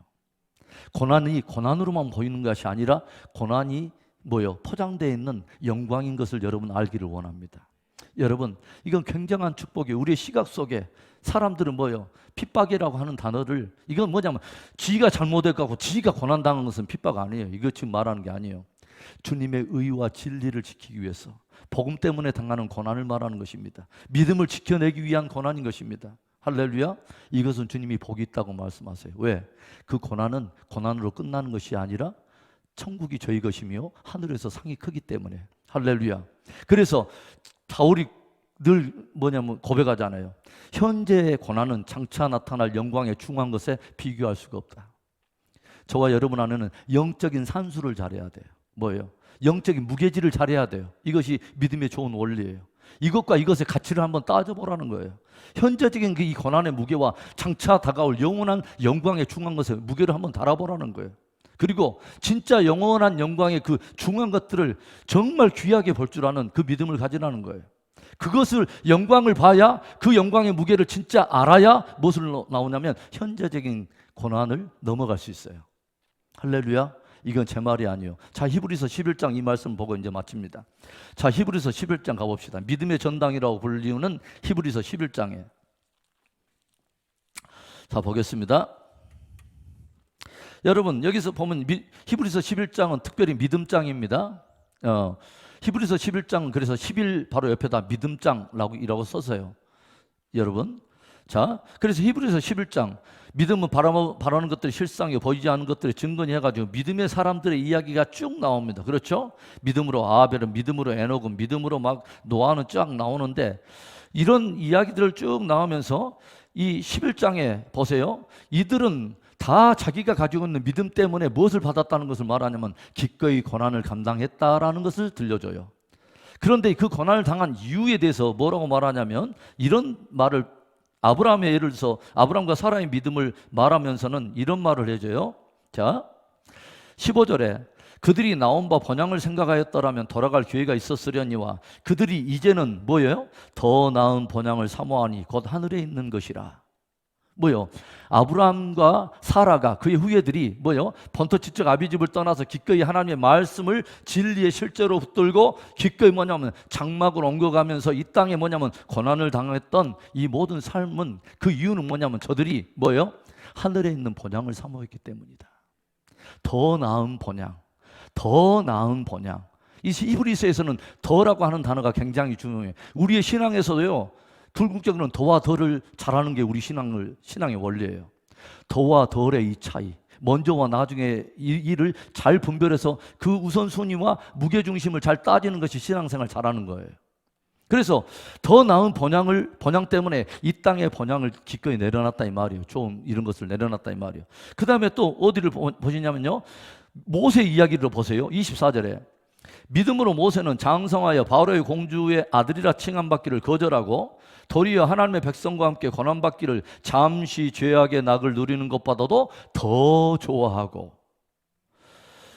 고난이 고난으로만 보이는 것이 아니라 고난이 뭐요? 포장되어 있는 영광인 것을 여러분 알기를 원합니다. 여러분, 이건 굉장한 축복이에요. 우리의 시각 속에 사람들은 뭐요? 핍박이라고 하는 단어를 이건 뭐냐면 지가 잘못했고 지가 고난당한 것은 핍박 아니에요. 이거 지금 말하는 게 아니에요. 주님의 의와 진리를 지키기 위해서 복음 때문에 당하는 고난을 말하는 것입니다. 믿음을 지켜내기 위한 고난인 것입니다. 할렐루야. 이것은 주님이 복이 있다고 말씀하세요. 왜? 그 고난은 고난으로 끝나는 것이 아니라 천국이 저희 것이며 하늘에서 상이 크기 때문에. 할렐루야. 그래서 바울이 늘 뭐냐면 고백하잖아요. 현재의 고난은 장차 나타날 영광에 중한 것에 비교할 수가 없다. 저와 여러분 안에는 영적인 산수를 잘해야 돼요. 뭐예요? 영적인 무게질을 잘해야 돼요. 이것이 믿음의 좋은 원리예요. 이것과 이것의 가치를 한번 따져보라는 거예요. 현재적인 이 고난의 무게와 장차 다가올 영원한 영광에 중한 것의 무게를 한번 달아보라는 거예요. 그리고 진짜 영원한 영광의 그 중한 것들을 정말 귀하게 볼 줄 아는 그 믿음을 가지라는 거예요. 그것을 영광을 봐야 그 영광의 무게를 진짜 알아야 무엇을 나오냐면 현재적인 고난을 넘어갈 수 있어요. 할렐루야. 이건 제 말이 아니에요. 자, 히브리서 11장 이 말씀 보고 이제 마칩니다. 자, 히브리서 11장 가봅시다. 믿음의 전당이라고 불리우는 히브리서 11장에 자, 보겠습니다. 여러분, 여기서 보면 히브리서 11장은 특별히 믿음장입니다. 히브리서 11장은 그래서 11 바로 옆에다 믿음장이라고 써서요. 여러분, 자, 그래서 히브리서 11장 믿음은 바라는 것들이 실상이요 보이지 않는 것들을 증거니 해가지고 믿음의 사람들의 이야기가 쭉 나옵니다. 그렇죠? 믿음으로 아벨은, 믿음으로 에녹은, 믿음으로 막 노아는 쫙 나오는데 이런 이야기들을 쭉 나오면서 이 11장에 보세요. 이들은 다 자기가 가지고 있는 믿음 때문에 무엇을 받았다는 것을 말하냐면 기꺼이 고난을 감당했다라는 것을 들려줘요. 그런데 그 고난을 당한 이유에 대해서 뭐라고 말하냐면 이런 말을 아브라함의 예를 들어서 아브라함과 사라의 믿음을 말하면서는 이런 말을 해줘요. 자, 15절에 그들이 나온 바 번향을 생각하였더라면 돌아갈 기회가 있었으려니와 그들이 이제는 뭐예요? 더 나은 번향을 사모하니 곧 하늘에 있는 것이라. 뭐요? 아브라함과 사라가 그의 후예들이 뭐요? 본토지쪽 아비집을 떠나서 기꺼이 하나님의 말씀을 진리의 실제로 붙들고 기꺼이 뭐냐면 장막을 옮겨가면서 이 땅에 뭐냐면 고난을 당했던 이 모든 삶은 그 이유는 뭐냐면 저들이 뭐요? 하늘에 있는 본향을 사모했기 때문이다. 더 나은 본향, 더 나은 본향. 이 히브리서에서는 더라고 하는 단어가 굉장히 중요해요. 우리의 신앙에서도요. 불국적으로는 더와 덜을 잘하는 게 우리 신앙의 원리예요. 더와 덜의 이 차이. 먼저와 나중에 일을 잘 분별해서 그 우선순위와 무게중심을 잘 따지는 것이 신앙생활 잘하는 거예요. 그래서 더 나은 번양 때문에 이 땅의 번양을 기꺼이 내려놨다 이 말이에요. 좀 이런 것을 내려놨다 이 말이에요. 그 다음에 또 어디를 보시냐면요, 모세 이야기를 보세요. 24절에 믿음으로 모세는 장성하여 바로의 공주의 아들이라 칭함받기를 거절하고 도리어 하나님의 백성과 함께 고난받기를 잠시 죄악의 낙을 누리는 것보다도 더 좋아하고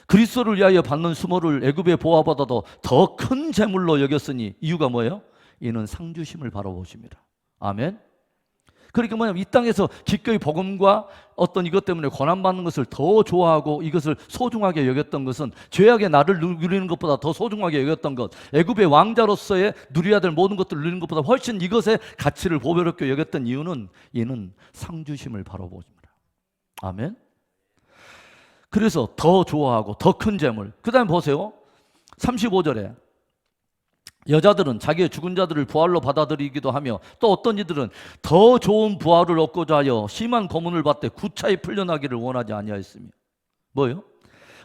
그리스도를 위하여 받는 수모를 애굽의 보화보다도 더 큰 재물로 여겼으니, 이유가 뭐예요? 이는 상주심을 바라보십니다. 아멘. 그러니까 뭐냐면 이 땅에서 기꺼이 복음과 어떤 이것 때문에 고난받는 것을 더 좋아하고 이것을 소중하게 여겼던 것은, 죄악의 나를 누리는 것보다 더 소중하게 여겼던 것, 애굽의 왕자로서의 누려야 될 모든 것들을 누리는 것보다 훨씬 이것의 가치를 보배롭게 여겼던 이유는, 이는 상주심을 바라보십니다. 아멘. 그래서 더 좋아하고 더 큰 재물. 그 다음에 보세요, 35절에 여자들은 자기의 죽은 자들을 부활로 받아들이기도 하며 또 어떤 이들은 더 좋은 부활을 얻고자 하여 심한 고문을 받되 구차히 풀려나기를 원하지 아니하였으며, 뭐요?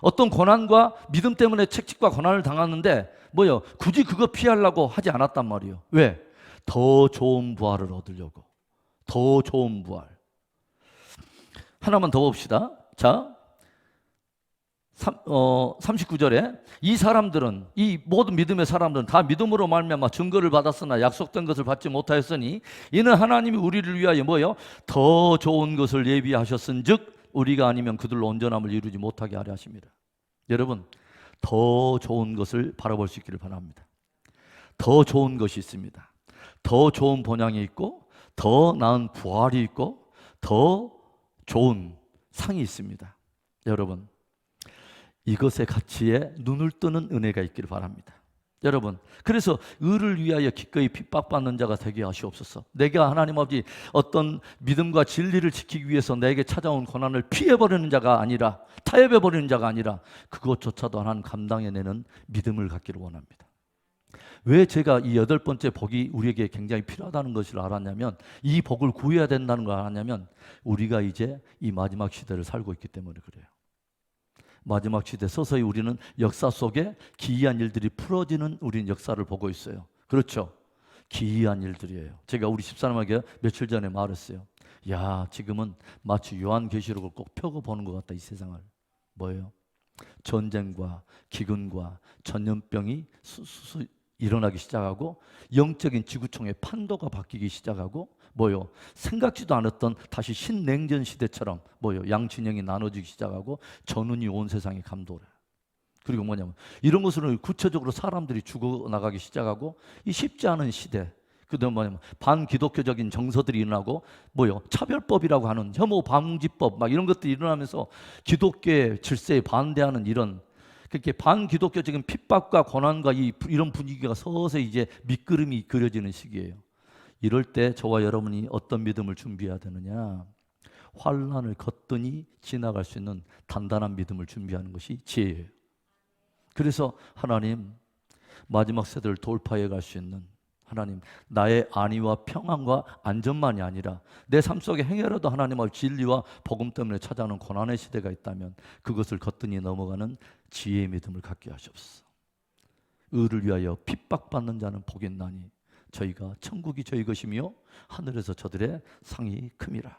어떤 고난과 믿음 때문에 책찍과 고난을 당하는데 뭐요? 굳이 그거 피하려고 하지 않았단 말이에요. 왜? 더 좋은 부활을 얻으려고. 더 좋은 부활. 하나만 더 봅시다. 자, 39절에 이 사람들은, 이 모든 믿음의 사람들은 다 믿음으로 말미암아 증거를 받았으나 약속된 것을 받지 못하였으니 이는 하나님이 우리를 위하여 뭐요? 더 좋은 것을 예비하셨은즉 우리가 아니면 그들로 온전함을 이루지 못하게 하려 하십니다. 여러분, 더 좋은 것을 바라볼 수 있기를 바랍니다. 더 좋은 것이 있습니다. 더 좋은 본향이 있고 더 나은 부활이 있고 더 좋은 상이 있습니다. 여러분, 이것의 가치에 눈을 뜨는 은혜가 있기를 바랍니다. 여러분, 그래서 의를 위하여 기꺼이 핍박받는 자가 되게 하시옵소서. 내가 하나님 아버지 어떤 믿음과 진리를 지키기 위해서 내게 찾아온 고난을 피해버리는 자가 아니라, 타협해버리는 자가 아니라 그것조차도 하나님 감당해내는 믿음을 갖기를 원합니다. 왜 제가 이 8번째 복이 우리에게 굉장히 필요하다는 것을 알았냐면, 이 복을 구해야 된다는 걸 알았냐면, 우리가 이제 이 마지막 시대를 살고 있기 때문에 그래요. 마지막 시대, 서서히 우리는 역사 속에 기이한 일들이 풀어지는 우리는 역사를 보고 있어요. 그렇죠? 기이한 일들이에요. 제가 우리 집사람에게 며칠 전에 말했어요. 야, 지금은 마치 요한계시록을 꼭 펴고 보는 것 같다, 이 세상을. 뭐예요? 전쟁과 기근과 전염병이 일어나기 시작하고 영적인 지구촌의 판도가 바뀌기 시작하고 뭐요? 생각지도 않았던 다시 신냉전 시대처럼 뭐요? 양진영이 나눠지기 시작하고 전운이 온 세상에 감도래. 그리고 뭐냐면 이런 것으로 구체적으로 사람들이 죽어나가기 시작하고, 이 쉽지 않은 시대, 그다음 뭐냐면 반기독교적인 정서들이 일어나고 뭐요? 차별법이라고 하는 혐오 방지법 막 이런 것들이 일어나면서 기독교의 질서에 반대하는 이런, 그렇게 반기독교적인 핍박과 고난과 이런 분위기가 서서히 이제 밑그림이 그려지는 시기예요. 이럴 때 저와 여러분이 어떤 믿음을 준비해야 되느냐? 환난을 걷더니 지나갈 수 있는 단단한 믿음을 준비하는 것이 지혜예요. 그래서 하나님, 마지막 세대를 돌파해 갈 수 있는 하나님, 나의 안위와 평안과 안전만이 아니라 내 삶 속에 행여라도 하나님의 진리와 복음 때문에 찾아오는 고난의 시대가 있다면 그것을 걷더니 넘어가는 지혜의 믿음을 갖게 하시옵소서. 의를 위하여 핍박받는 자는 복이 있나니 저희가 천국이 저희 것이며 하늘에서 저들의 상이 큼이라.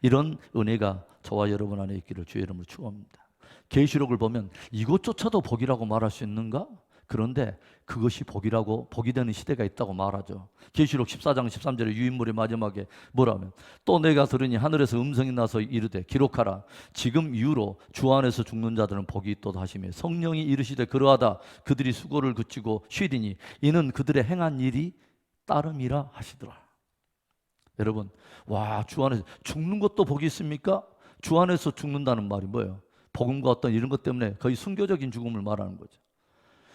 이런 은혜가 저와 여러분 안에 있기를 주의 이름으로 축원합니다. 계시록을 보면 이것조차도 복이라고 말할 수 있는가? 그런데 그것이 복이라고, 복이 되는 시대가 있다고 말하죠. 계시록 14장 13절에 유인물의 마지막에 뭐라 하면, 또 내가 들으니 하늘에서 음성이 나서 이르되 기록하라. 지금 이후로 주 안에서 죽는 자들은 복이 있도다 하시며 성령이 이르시되 그러하다. 그들이 수고를 그치고 쉬리니 이는 그들의 행한 일이 따름이라 하시더라. 여러분, 와, 주 안에서 죽는 것도 복이 있습니까? 주 안에서 죽는다는 말이 뭐예요? 복음과 어떤 이런 것 때문에 거의 순교적인 죽음을 말하는 거죠.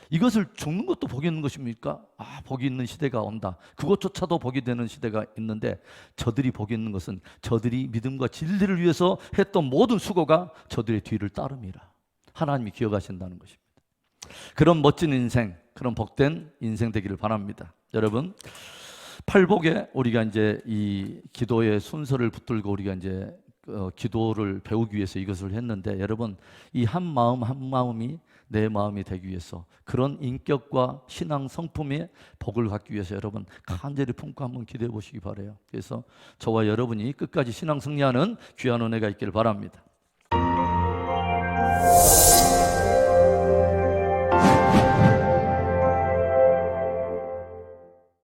이것을 죽는 것도 복이 있는 것입니까? 아, 복이 있는 시대가 온다. 그것조차도 복이 되는 시대가 있는데, 저들이 복이 있는 것은 저들이 믿음과 진리를 위해서 했던 모든 수고가 저들의 뒤를 따름이라. 하나님이 기억하신다는 것입니다. 그런 멋진 인생, 그런 복된 인생 되기를 바랍니다. 여러분, 팔복에 우리가 이제 이 기도의 순서를 붙들고 우리가 이제 기도를 배우기 위해서 이것을 했는데 여러분 이 한 마음 한 마음이 내 마음이 되기 위해서 그런 인격과 신앙 성품의 복을 갖기 위해서 여러분 간절히 품고 한번 기도해 보시기 바라요. 그래서 저와 여러분이 끝까지 신앙 승리하는 귀한 은혜가 있기를 바랍니다.